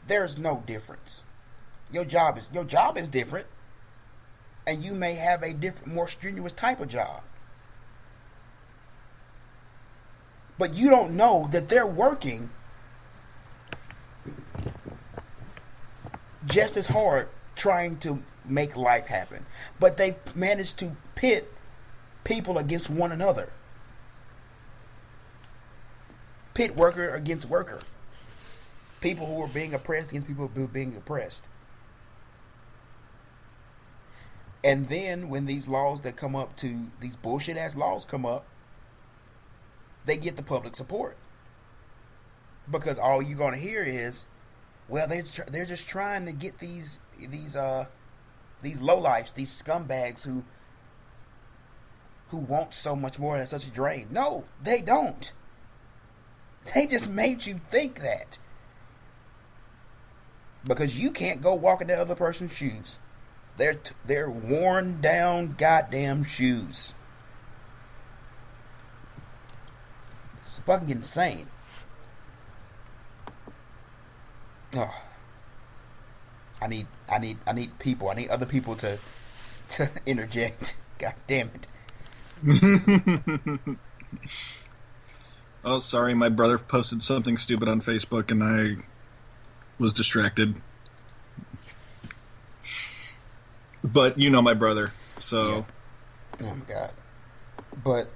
S1: There's no difference. Your job is different, and you may have a different, more strenuous type of job. But you don't know that they're working just as hard trying to make life happen. But they've managed to pit people against one another. Pit worker against worker. People who are being oppressed against people who are being oppressed. And then when these laws that come up these bullshit ass laws come up, they get the public support. Because all you're going to hear is, well, they're just trying to get these lowlifes, these scumbags who want so much more than such a drain. No, they don't. They just made you think that. Because you can't go walk in that other person's shoes. They're worn down goddamn shoes. It's fucking insane. Oh. I need people. I need other people to interject. God damn it.
S2: Oh, sorry, my brother posted something stupid on Facebook and I was distracted. But you know my brother, so
S1: Oh my god! But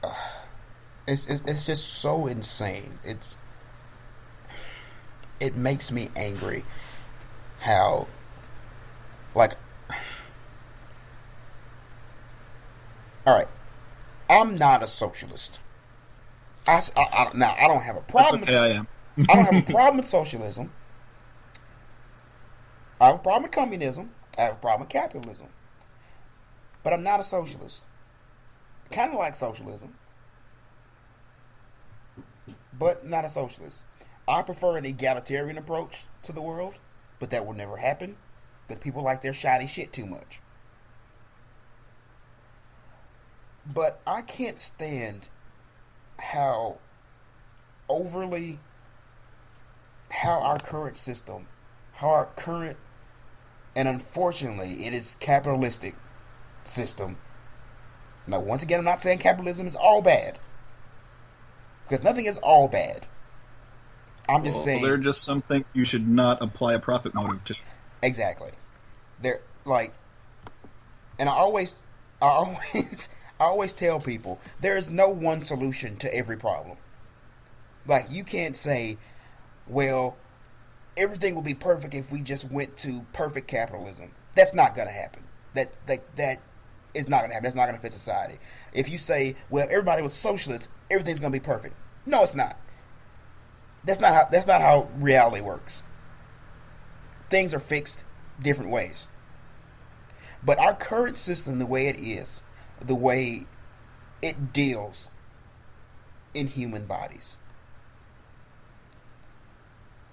S1: it's just so insane. It makes me angry how, like, all right, I'm not a socialist. Now I don't have a
S2: That's
S1: problem.
S2: okay. I am.
S1: I don't have a problem with socialism. I have a problem with communism. I have a problem with capitalism. But I'm not a socialist. Kind of like socialism, but not a socialist. I prefer an egalitarian approach to the world, but that will never happen because people like their shiny shit too much. But I can't stand how overly, how our current system, how our current, and unfortunately it is capitalistic system. Now, once again, I'm not saying capitalism is all bad, because nothing is all bad. I'm just saying
S2: there are just some things you should not apply a profit motive to.
S1: exactly. They're like, and I always, I always tell people there is no one solution to every problem. Like, you can't say, well, everything will be perfect if we just went to perfect capitalism. That's not going to happen. That is not going to happen. That's not going to fit society. If you say, well, everybody was socialist, everything's going to be perfect. No, it's not. That's not how reality works. Things are fixed different ways. But our current system, the way it is, the way it deals in human bodies,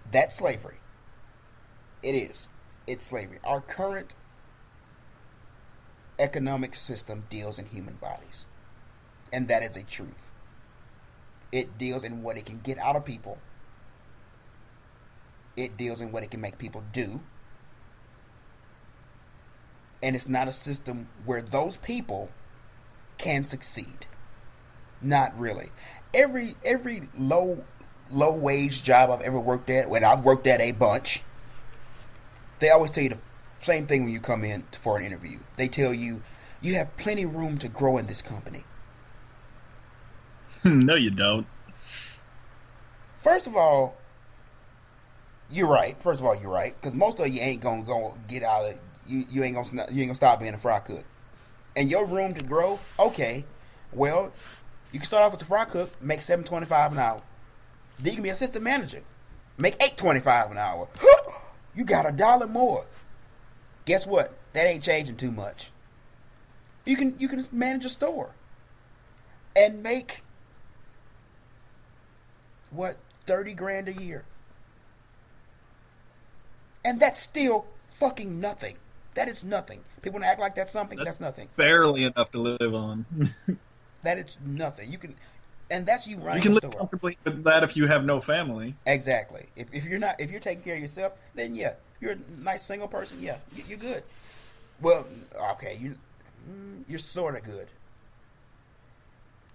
S1: that's slavery. It is. It's slavery. Our current economic system deals in human bodies. And that is a truth. It deals in what it can get out of people. It deals in what it can make people do. And it's not a system where those people can succeed. Not really. Every low wage job I've ever worked at, when I've worked at a bunch, they always tell you the same thing when you come in for an interview. They tell you, you have plenty of room to grow in this company.
S2: No, you don't.
S1: First of all, you're right. Because most of you ain't gonna go get out of you ain't gonna stop being a fry cook. And your room to grow, okay. Well, you can start off with the fry cook, make $7.25 an hour. Then you can be assistant manager, make $8.25 an hour. You got $1 more. Guess what? That ain't changing too much. You can manage a store and make what, 30 grand a year. And that's still fucking nothing. That is nothing. People want to act like that's something. That's nothing.
S2: Barely enough to live on.
S1: That is nothing. You can, and that's you running
S2: You can
S1: the
S2: live
S1: store.
S2: comfortably with that if you have no family.
S1: Exactly. If you're taking care of yourself, then yeah, you're a nice single person. Yeah, you're good. Well, okay, you're sort of good.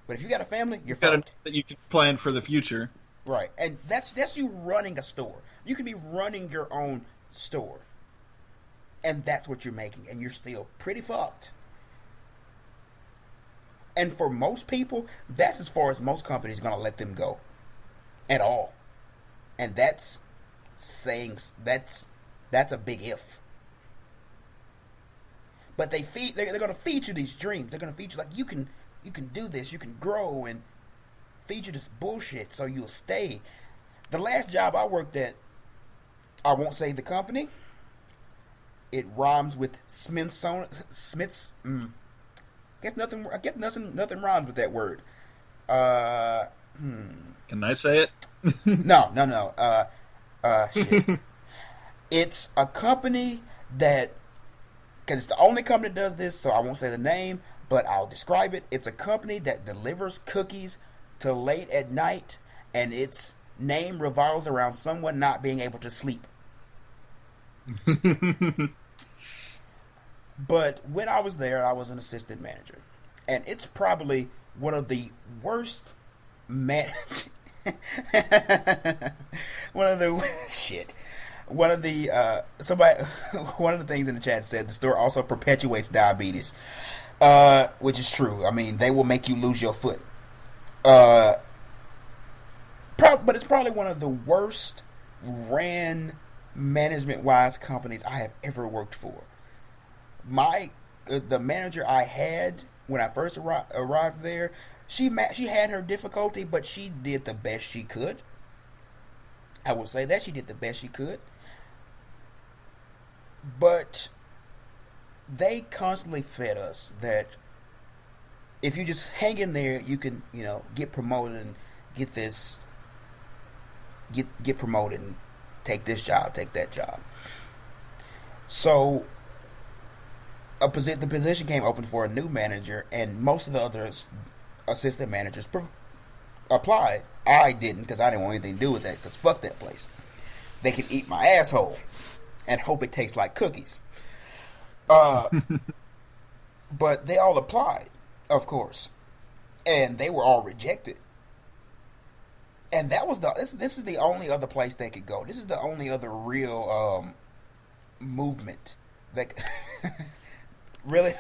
S1: But if you got a family, you're fucked.
S2: That you can plan for the future.
S1: Right, and that's you running a store. You can be running your own store, and that's what you're making, and you're still pretty fucked. And for most people, that's as far as most companies are gonna let them go, at all. And that's saying that's a big if. But they're gonna feed you these dreams. They're gonna feed you like you can do this, you can grow, and feed you this bullshit so you'll stay. The last job I worked at, I won't say the company. It rhymes with Smiths. I guess nothing rhymes with that word.
S2: Can I say it?
S1: No. Shit. It's a company that, because it's the only company that does this, so I won't say the name, but I'll describe it. It's a company that delivers cookies to late at night, and its name revolves around someone not being able to sleep. But when I was there, I was an assistant manager, and it's probably one of the worst one of the things in the chat said the store also perpetuates diabetes. Which is true. I mean, they will make you lose your foot. Uh, but it's probably one of the worst ran management-wise companies I have ever worked for. My the manager I had when I first arrived there, she had her difficulty, but she did the best she could. I will say that she did the best she could. But they constantly fed us that if you just hang in there, you can, get promoted and get this, get promoted and take this job, take that job. So the position came open for a new manager, and most of the other assistant managers applied. I didn't because I didn't want anything to do with that, because fuck that place. They can eat my asshole and hope it tastes like cookies. But they all applied, of course, and they were all rejected. And that was this is the only other place they could go. This is the only other real movement that really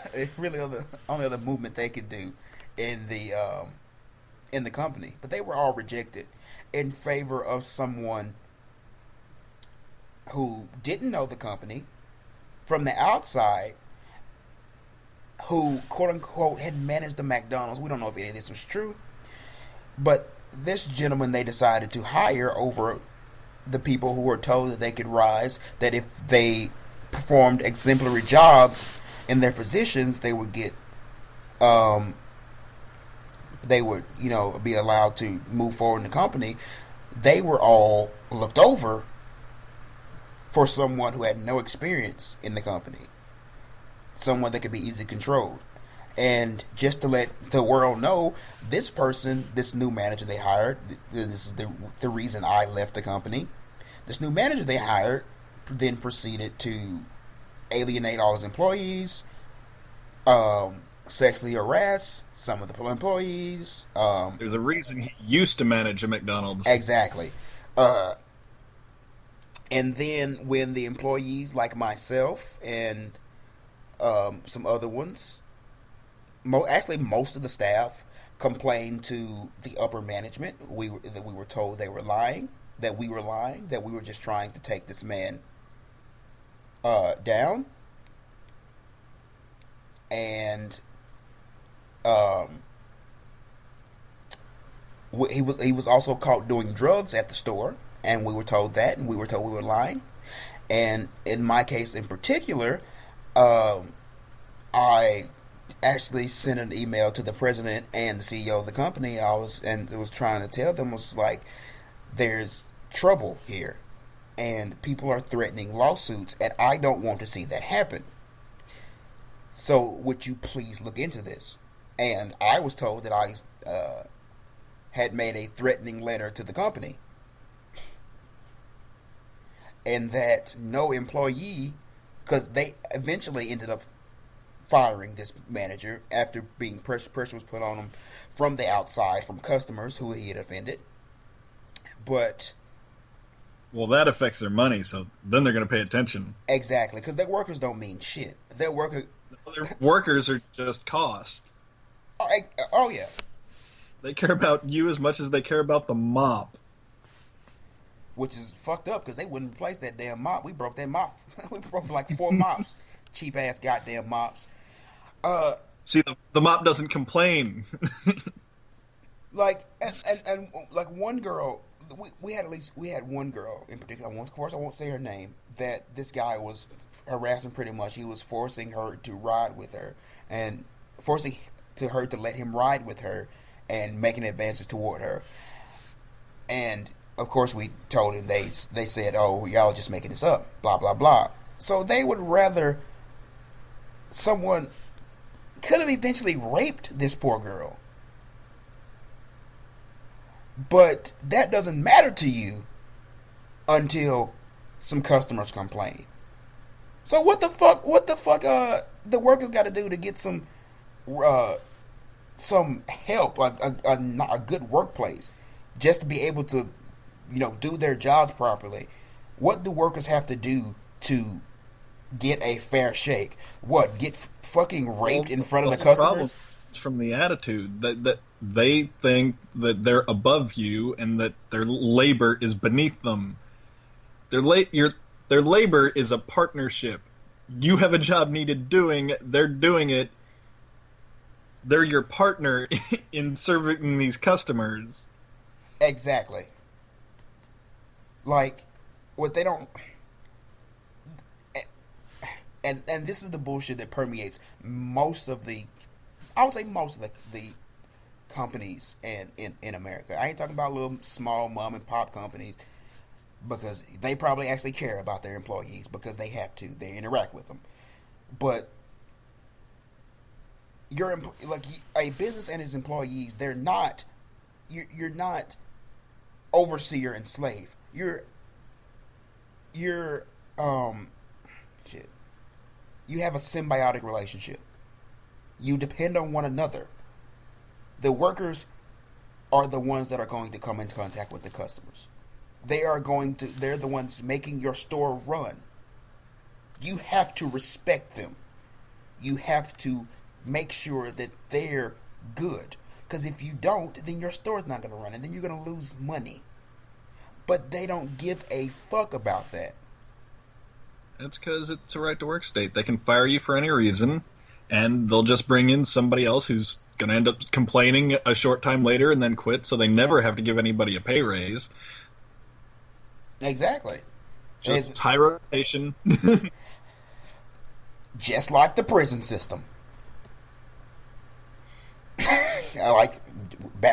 S1: only other movement they could do in the company. But they were all rejected in favor of someone who didn't know the company from the outside, who quote unquote had managed the McDonald's. We don't know if any of this was true, but this gentleman they decided to hire over the people who were told that they could rise, that if they performed exemplary jobs in their positions, they would get be allowed to move forward in the company. They were all looked over for someone who had no experience in the company, someone that could be easily controlled. And just to let the world know, this person, this new manager they hired, this is the reason I left the company. This new manager they hired then proceeded to alienate all his employees, sexually harass some of the employees.
S2: There's a reason he used to manage a McDonald's.
S1: Exactly. And then when the employees like myself and some other ones, most of the staff complained to the upper management, that we were told they were lying, that we were just trying to take this man down. And he was also caught doing drugs at the store, and we were told that, and we were told we were lying. And in my case in particular, I actually sent an email to the president and the CEO of the company. I was trying to tell them, was like, there's trouble here, and people are threatening lawsuits, and I don't want to see that happen. So would you please look into this? And I was told that I had made a threatening letter to the company, and that no employee, because they eventually ended up firing this manager after being pressure was put on him from the outside, from customers who he had offended. But
S2: well, that affects their money, so then they're going to pay attention.
S1: Exactly, because their workers don't mean shit. Their
S2: workers are just cost.
S1: Oh yeah.
S2: They care about you as much as they care about the mop.
S1: Which is fucked up, because they wouldn't replace that damn mop. We broke that mop. We broke like 4 mops. Cheap ass goddamn mops.
S2: See, the mop doesn't complain.
S1: Like and like one girl, we had one girl in particular. Of course, I won't say her name. That this guy was harassing pretty much. He was forcing her to ride with her, and forcing her to let him ride with her, and making advances toward her. And of course, we told him, they said, "Oh, y'all just making this up," blah blah blah. So they would rather someone could have eventually raped this poor girl, but that doesn't matter to you until some customers complain. So what the fuck? The workers got to do to get some help, a good workplace, just to be able to, do their jobs properly. What do workers have to do to get a fair shake. What? Get fucking raped in front of the
S2: whole problem
S1: customers?
S2: is from the attitude that they think that they're above you and that their labor is beneath them. Their labor is a partnership. You have a job needed doing. They're doing it. They're your partner in serving these customers.
S1: Exactly. Like, what they don't... And this is the bullshit that permeates most of the... I would say most of the companies in America. I ain't talking about little small mom and pop companies, because they probably actually care about their employees because they have to. They interact with them. But like a business and its employees, they're not... You're not overseer and slave. You're shit. You have a symbiotic relationship. You depend on one another. The workers are the ones that are going to come into contact with the customers. They're the ones making your store run. You have to respect them. You have to make sure that they're good. Because if you don't, then your store's not going to run, and then you're going to lose money. But they don't give a fuck about that.
S2: That's because it's a right-to-work state. They can fire you for any reason, and they'll just bring in somebody else who's going to end up complaining a short time later and then quit, so they never have to give anybody a pay raise.
S1: Exactly.
S2: Just high rotation.
S1: Just like the prison system.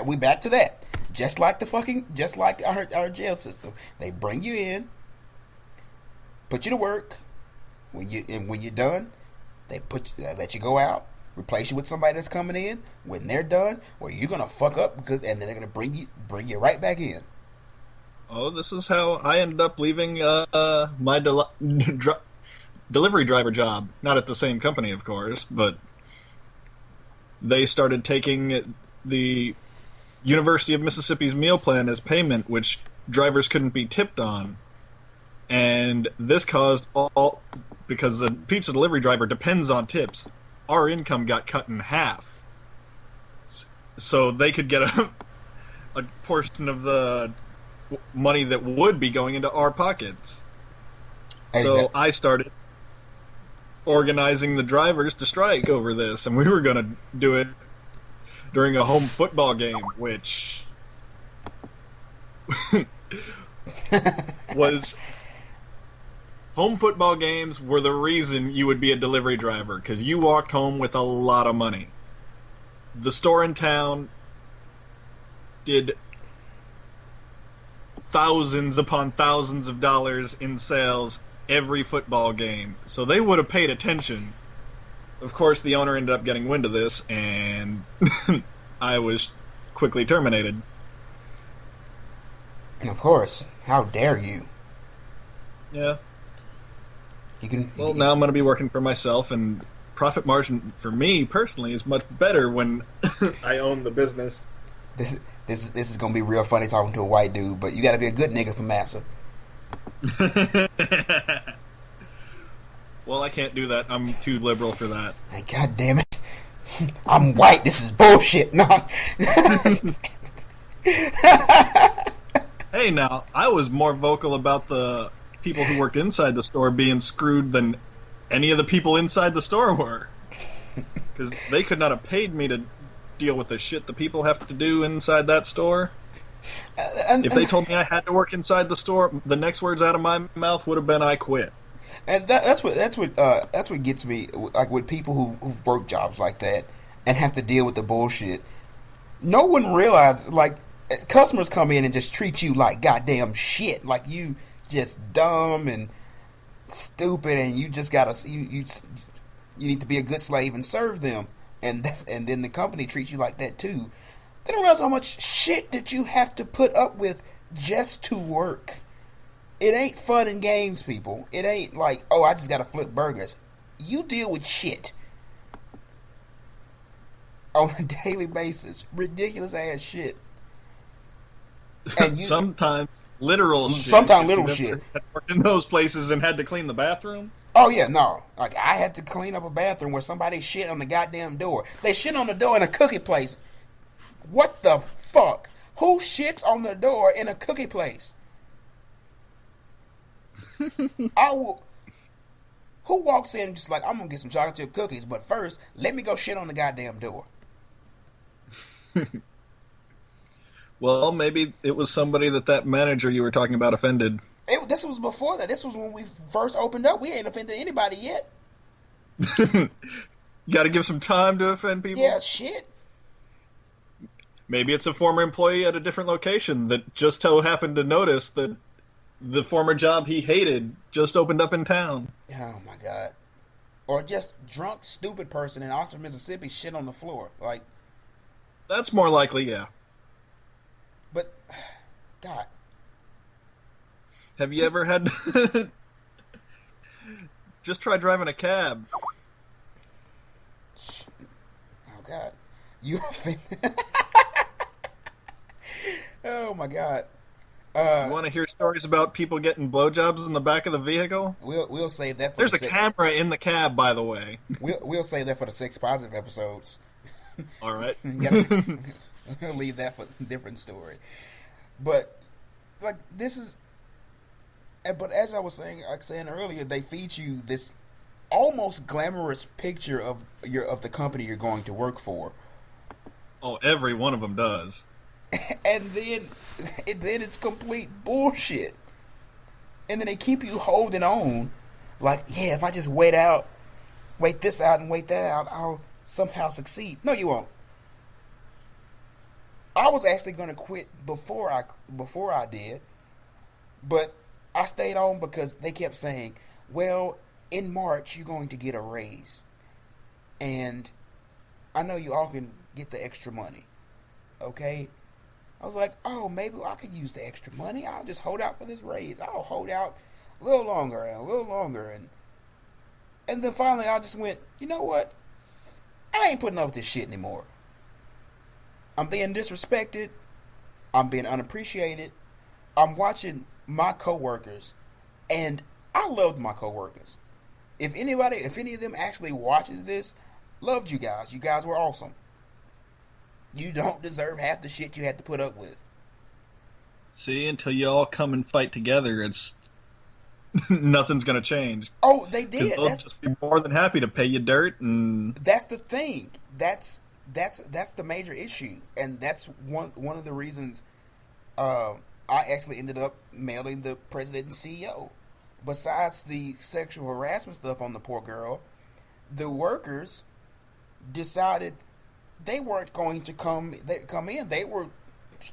S1: We back to that. Just like our jail system. They bring you in, put you to work. When you're done, they let you go out, replace you with somebody that's coming in. When they're done, well, you're gonna fuck up and then they're gonna bring you right back in.
S2: Oh, this is how I ended up leaving my delivery driver job. Not at the same company, of course, but they started taking the University of Mississippi's meal plan as payment, which drivers couldn't be tipped on. And this caused because the pizza delivery driver depends on tips, our income got cut in half. So they could get a portion of the money that would be going into our pockets. Exactly. So I started organizing the drivers to strike over this, and we were going to do it during a home football game, which was... Home football games were the reason you would be a delivery driver, because you walked home with a lot of money. The store in town did thousands upon thousands of dollars in sales every football game, so they would have paid attention. Of course, the owner ended up getting wind of this, and I was quickly terminated.
S1: Of course. How dare you?
S2: Yeah. Now I'm going to be working for myself, and profit margin for me personally is much better when I own the business.
S1: This is going to be real funny talking to a white dude, but you got to be a good nigga for massa.
S2: Well, I can't do that. I'm too liberal for that.
S1: Hey, God damn it. I'm white. This is bullshit. No.
S2: Hey, now, I was more vocal about the people who worked inside the store being screwed than any of the people inside the store were. Because they could not have paid me to deal with the shit the people have to do inside that store. If they told me I had to work inside the store, the next words out of my mouth would have been, "I quit."
S1: And that's what gets me, like, with people who've worked jobs like that and have to deal with the bullshit. No one realizes, like, customers come in and just treat you like goddamn shit, like you just dumb and stupid, and you just gotta you need to be a good slave and serve them, and then the company treats you like that too. They don't realize how much shit that you have to put up with just to work. It ain't fun and games, people. It ain't like, oh, I just gotta flip burgers. You deal with shit on a daily basis. Ridiculous ass shit. And
S2: sometimes literal shit.
S1: Sometimes literal shit.
S2: Worked in those places and had to clean the bathroom.
S1: Oh yeah, no. Like I had to clean up a bathroom where somebody shit on the goddamn door. They shit on the door in a cookie place. What the fuck? Who shits on the door in a cookie place? I will. Who walks in just like I'm gonna get some chocolate chip cookies, but first let me go shit on the goddamn door.
S2: Well, maybe it was somebody that manager you were talking about offended.
S1: This was before that. This was when we first opened up. We ain't offended anybody yet.
S2: You got to give some time to offend people.
S1: Yeah, shit.
S2: Maybe it's a former employee at a different location that just so happened to notice that the former job he hated just opened up in town.
S1: Oh my god. Or just drunk, stupid person in Oxford, Mississippi shit on the floor. Like,
S2: that's more likely, yeah.
S1: But, God.
S2: Have you ever had just try driving a cab?
S1: Oh God. You offended. Oh my God.
S2: You want to hear stories about people getting blowjobs in the back of the vehicle?
S1: We'll save that for
S2: There's a camera in the cab, by the way.
S1: We'll save that for the sex positive episodes.
S2: All right.
S1: We'll leave that for a different story. But like this is, but as I was saying earlier, they feed you this almost glamorous picture of the company you're going to work for.
S2: Oh, every one of them does.
S1: And then it's complete bullshit. And then they keep you holding on, like, yeah, if I just wait this out and wait that out, I'll somehow succeed. No, you won't. I was actually going to quit before I did, but I stayed on because they kept saying, well, in March you're going to get a raise, and I know you all can get the extra money. Okay? I was like, oh, maybe I could use the extra money. I'll just hold out for this raise. I'll hold out a little longer and a little longer. And then finally I just went, you know what? I ain't putting up with this shit anymore. I'm being disrespected. I'm being unappreciated. I'm watching my coworkers, and I loved my coworkers. If any of them actually watches this, loved you guys. You guys were awesome. You don't deserve half the shit you had to put up with.
S2: See, until you all come and fight together, it's nothing's gonna change.
S1: Oh, they did.
S2: They'll just be more than happy to pay you dirt, and
S1: that's the thing. That's the major issue, and that's one of the reasons I actually ended up mailing the president and CEO. Besides the sexual harassment stuff on the poor girl, the workers decided they weren't going to come in. They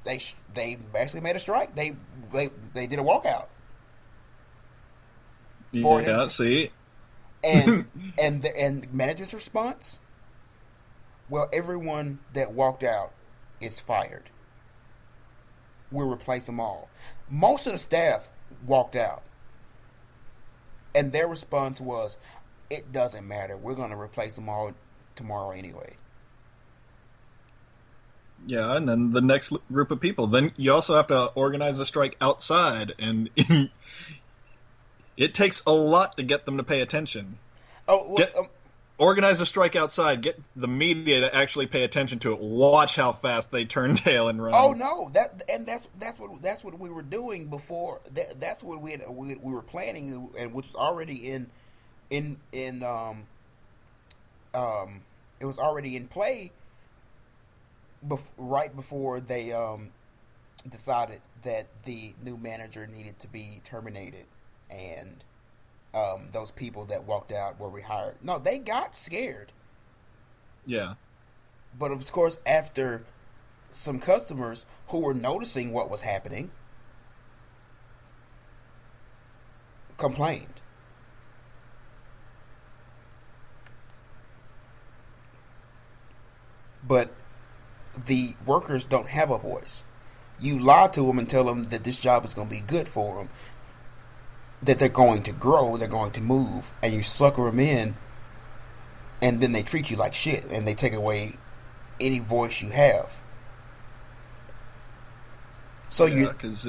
S1: actually made a strike. They did a walkout.
S2: Yeah, see,
S1: and management's response. Well, everyone that walked out is fired. We'll replace them all. Most of the staff walked out, and their response was, "It doesn't matter. We're going to replace them all tomorrow anyway."
S2: Yeah, and then the next group of people. Then you also have to organize a strike outside, and it takes a lot to get them to pay attention.
S1: Oh, well,
S2: organize a strike outside. Get the media to actually pay attention to it. Watch how fast they turn tail and run.
S1: Oh no, that's what we were doing before. That's what we were planning, and which was already it was already in play. Right before they decided that the new manager needed to be terminated, and those people that walked out were rehired. No, they got scared.
S2: Yeah.
S1: But of course, after some customers who were noticing what was happening complained. But the workers don't have a voice. You lie to them and tell them that this job is going to be good for them, that they're going to grow, they're going to move, and you sucker them in, and then they treat you like shit, and they take away any voice you have. So
S2: because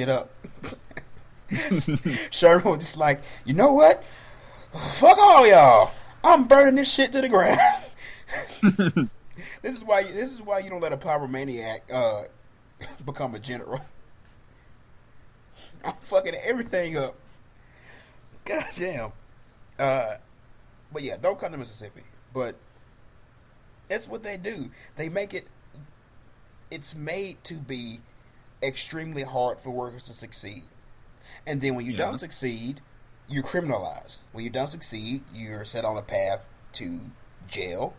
S1: shit up. Sherman was just like, you know what? Fuck all y'all. I'm burning this shit to the ground. This is why you don't let a pyromaniac become a general. I'm fucking everything up. God damn. But yeah, don't come to Mississippi. But that's what they do. They make it. It's made to be extremely hard for workers to succeed. And then when you don't succeed, you're criminalized. When you don't succeed, you're set on a path to jail.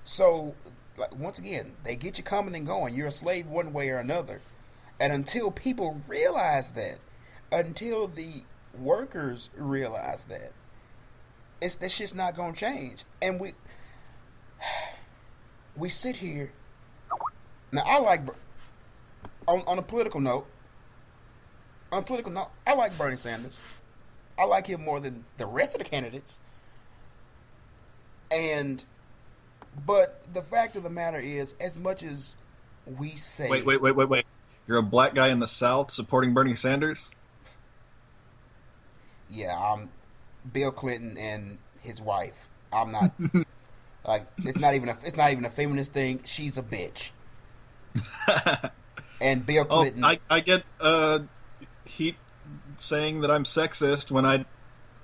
S1: So, like, once again, they get you coming and going. You're a slave one way or another. And until people realize that, until the workers realize that, that shit's not going to change. And we sit here. Now, I like, on a political note, I like Bernie Sanders. I like him more than the rest of the candidates. But the fact of the matter is, as much as we say...
S2: Wait. You're a black guy in the South supporting Bernie Sanders?
S1: Yeah, I'm Bill Clinton and his wife. I'm not... like, it's not even a feminist thing. She's a bitch. And Bill Clinton...
S2: I get heat saying that I'm sexist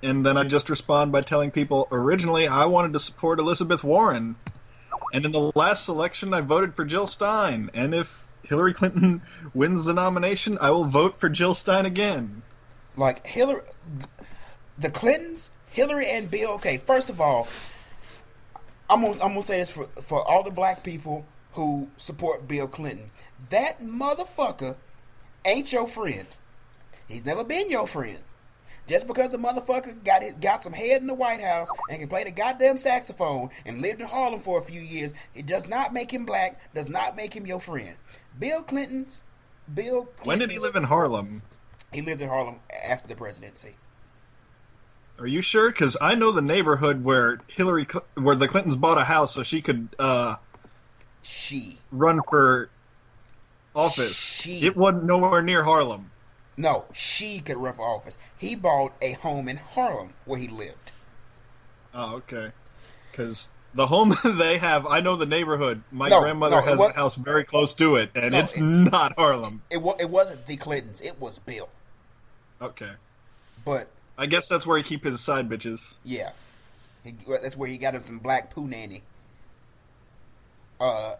S2: and then I just respond by telling people, originally I wanted to support Elizabeth Warren. And in the last election, I voted for Jill Stein. And if Hillary Clinton wins the nomination, I will vote for Jill Stein again.
S1: Like, the Clintons, Hillary and Bill, okay, first of all, I'm gonna say this for all the black people who support Bill Clinton. That motherfucker ain't your friend. He's never been your friend. Just because the motherfucker got some head in the White House and can play the goddamn saxophone and lived in Harlem for a few years, it does not make him black, does not make him your friend. Bill Clinton's...
S2: When did he live in Harlem?
S1: He lived in Harlem after the presidency.
S2: Are you sure? Because I know the neighborhood where the Clintons bought a house so she could run for office. It wasn't nowhere near Harlem.
S1: No, she could run for office. He bought a home in Harlem where he lived.
S2: Oh, okay. Because the home they have, I know the neighborhood. My grandmother has a house very close to it, and it's not Harlem.
S1: It wasn't the Clintons. It was Bill.
S2: Okay.
S1: But
S2: I guess that's where he keep his side bitches.
S1: Yeah. That's where he got him some black poo nanny. But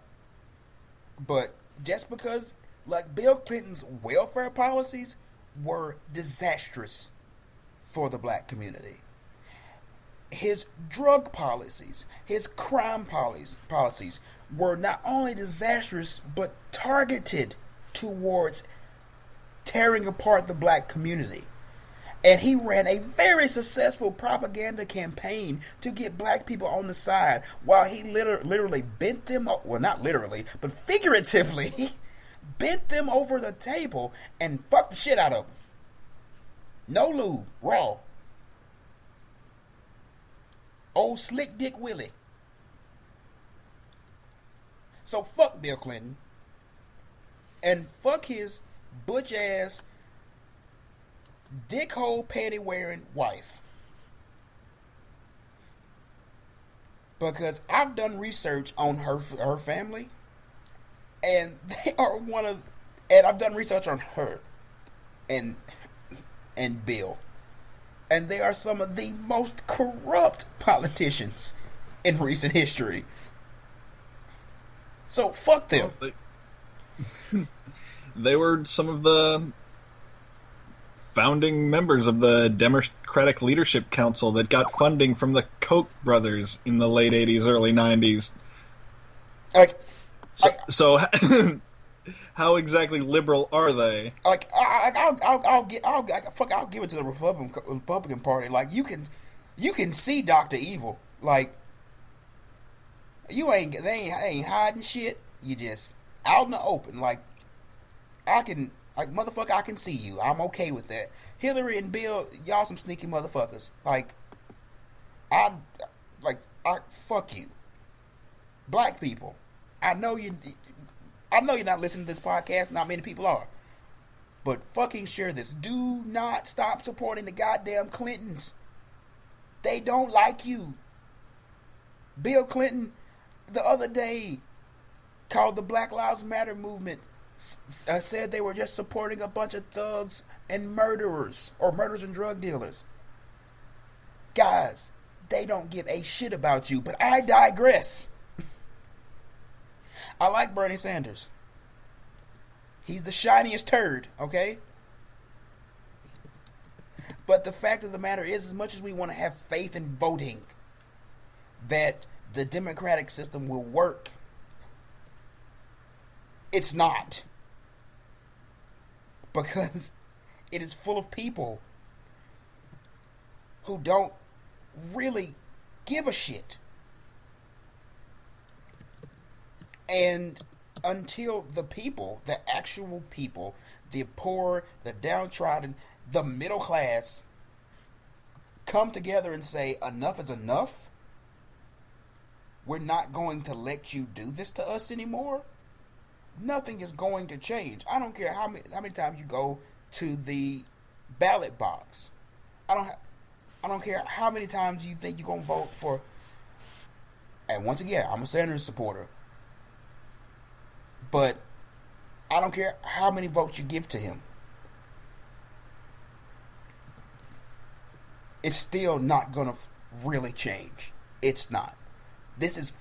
S1: just because... like, Bill Clinton's welfare policies were disastrous for the black community. His drug policies, his crime policies were not only disastrous, but targeted towards tearing apart the black community. And he ran a very successful propaganda campaign to get black people on the side while he literally bent them, well, not literally, but figuratively... bent them over the table and fucked the shit out of them. No lube, raw. Old Slick Dick Willie. So fuck Bill Clinton. And fuck his butch ass, dickhole panty wearing wife. Because I've done research on her family, and they are and I've done research on her and Bill, and they are some of the most corrupt politicians in recent history. So fuck them.
S2: They were some of the founding members of the Democratic Leadership Council that got funding from the Koch brothers in the late 80s, early 90s. So how exactly liberal are they?
S1: Like, I'll give it to the Republican Party. Like, you can see Dr. Evil. Like, they ain't hiding shit. You just out in the open. Like, motherfucker, I can see you. I'm okay with that. Hillary and Bill, y'all some sneaky motherfuckers. Fuck you. Black people, I know you're not listening to this podcast. Not many people are. But fucking share this. Do not stop supporting the goddamn Clintons. They don't like you. Bill Clinton, the other day, called the Black Lives Matter movement, said they were just supporting a bunch of thugs and murderers and drug dealers. Guys, they don't give a shit about you, but I digress. I like Bernie Sanders. He's the shiniest turd, okay? But the fact of the matter is, as much as we want to have faith in voting that the democratic system will work, it's not. Because it is full of people who don't really give a shit. And until the people, the actual people, the poor, the downtrodden, the middle class, come together and say, enough is enough, we're not going to let you do this to us anymore, nothing is going to change. I don't care how many times you go to the ballot box. I don't care how many times you think you're going to vote for. And once again, I'm a Sanders supporter. But I don't care how many votes you give to him. It's still not going to really change. It's not. This is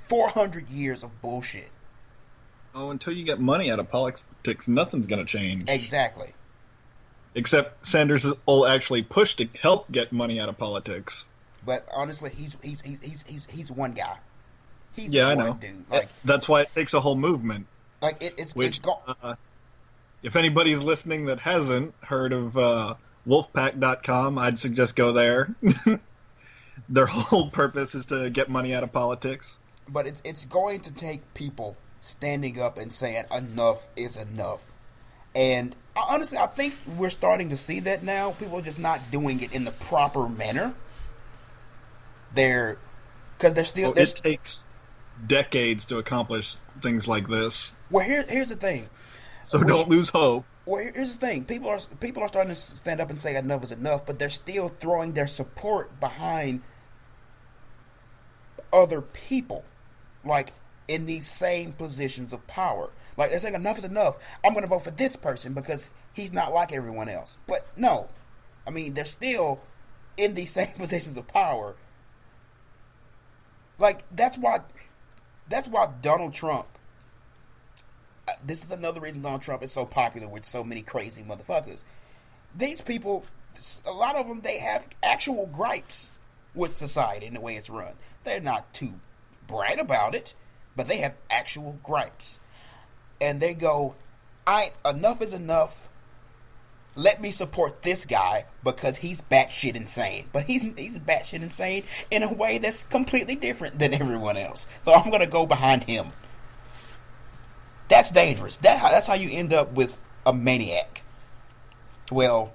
S1: 400 years of bullshit.
S2: Oh, until you get money out of politics, nothing's going to change.
S1: Exactly.
S2: Except Sanders will actually push to help get money out of politics.
S1: But honestly, he's one guy. He's
S2: I
S1: one
S2: know.
S1: dude.
S2: That's why it takes a whole movement.
S1: It's gone.
S2: If anybody's listening that hasn't heard of Wolfpack.com, I'd suggest go there. Their whole purpose is to get money out of politics.
S1: But it's going to take people standing up and saying enough is enough. And honestly, I think we're starting to see that now. People are just not doing it in the proper manner. It
S2: takes decades to accomplish things like this.
S1: Well, here's the thing.
S2: So don't lose hope.
S1: Well, here's the thing. People are starting to stand up and say enough is enough, but they're still throwing their support behind other people, like in these same positions of power. Like they're saying enough is enough. I'm going to vote for this person because he's not like everyone else. But no, I mean they're still in these same positions of power. Like that's why Donald Trump. This is another reason Donald Trump is so popular with so many crazy motherfuckers. These people, a lot of them, they have actual gripes with society and the way it's run. They're not too bright about it, but they have actual gripes. And they go, enough is enough. Let me support this guy because he's batshit insane. But he's batshit insane in a way that's completely different than everyone else. So I'm going to go behind him. That's dangerous. That's how you end up with a maniac. Well,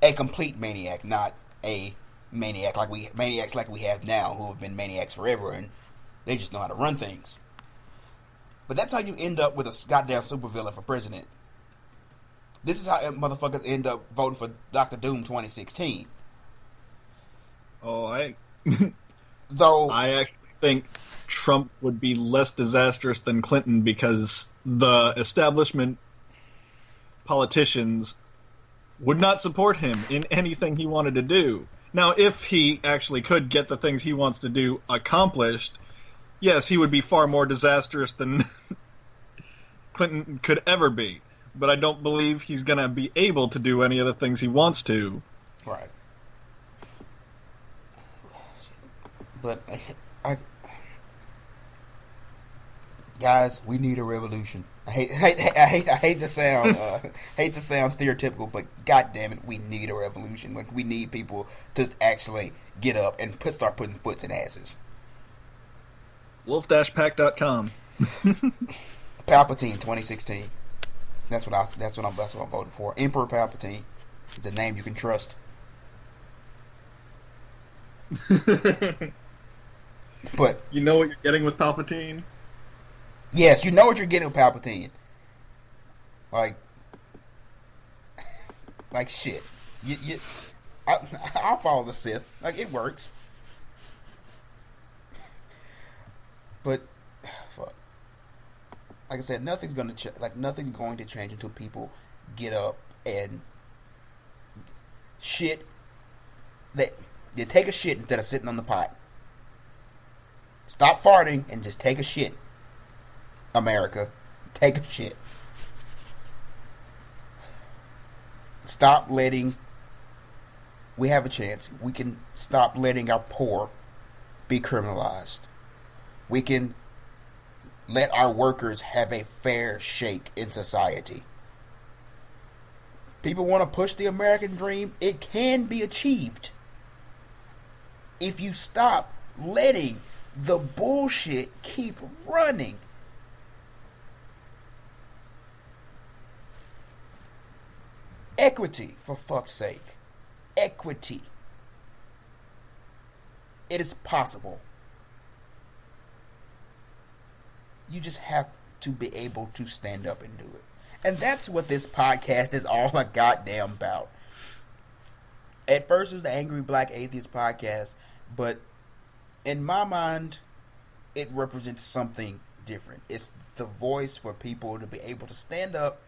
S1: a complete maniac, not a maniacs like we have now, who have been maniacs forever and They just know how to run things. But that's how you end up with a goddamn supervillain for president. This is how motherfuckers end up voting for Dr. Doom 2016.
S2: Oh,
S1: Though
S2: I actually think Trump would be less disastrous than Clinton because the establishment politicians would not support him in anything he wanted to do. Now, if he actually could get the things he wants to do accomplished, yes, he would be far more disastrous than Clinton could ever be. But I don't believe he's going to be able to do any of the things he wants to.
S1: Right. But guys, we need a revolution. I hate the sound stereotypical, but god damn it, we need a revolution. Like, we need people to actually get up and start putting foots in asses.
S2: Wolf-pack.com.
S1: Palpatine 2016. That's what I'm voting for. Emperor Palpatine is a name you can trust. But
S2: you know what you're getting with Palpatine?
S1: Yes, you know what you're getting with Palpatine. Like shit. I'll follow the Sith. Like, it works. But fuck. Like I said, nothing's going to change until people get up and shit. You take a shit instead of sitting on the pot. Stop farting and just take a shit. America, take a shit. Stop letting. We have a chance. We can stop letting our poor be criminalized. We can let our workers have a fair shake in society. People want to push the American dream. It can be achieved if you stop letting the bullshit keep running. Equity, for fuck's sake. Equity. It is possible. You just have to be able to stand up and do it. And that's what this podcast is all a goddamn about. At first it was the Angry Black Atheist Podcast, but in my mind, it represents something different. It's the voice for people to be able to stand up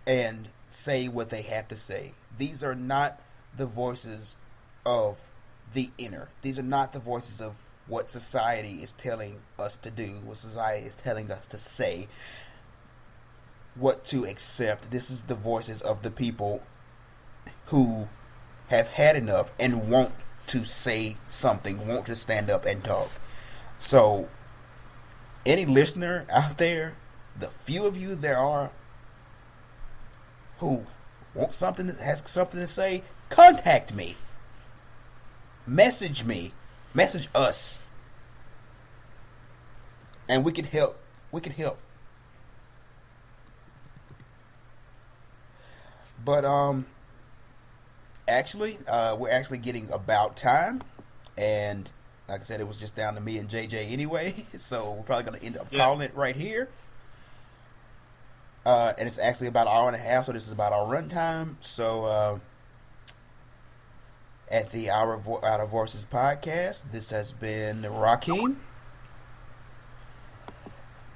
S1: and say what they have to say. These are not the voices of the inner. These are not the voices of what society is telling us to do, what society is telling us to say, what to accept. This is the voices of the people who have had enough and want to say something, want to stand up and talk. So, any listener out there, the few of you there are who want something, has something to say, contact me. Message me. Message us. And we can help. We can help. But actually, we're actually getting about time, and like I said, it was just down to me and JJ anyway, so we're probably going to end up calling it right here. And it's actually about an hour and a half, so this is about our runtime. So, at the Out of Voices podcast, this has been Rakeem,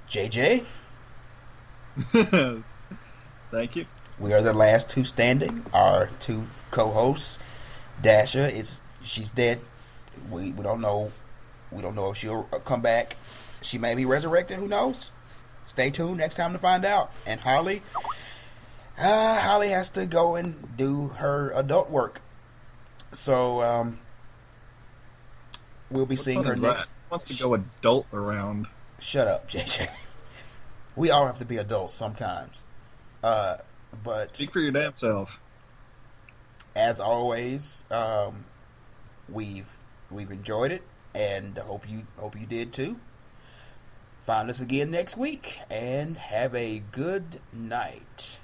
S1: JJ.
S2: Thank you.
S1: We are the last two standing. Our two co-hosts, Dasha, she's dead. We don't know. We don't know if she'll come back. She may be resurrected. Who knows? Stay tuned next time to find out. And Holly has to go and do her adult work. So we'll be seeing her next.
S2: That? Wants to go adult around.
S1: Shut up, JJ. We all have to be adults sometimes. But
S2: speak for your damn self.
S1: As always, we've enjoyed it, and hope you did too. Find us again next week, and have a good night.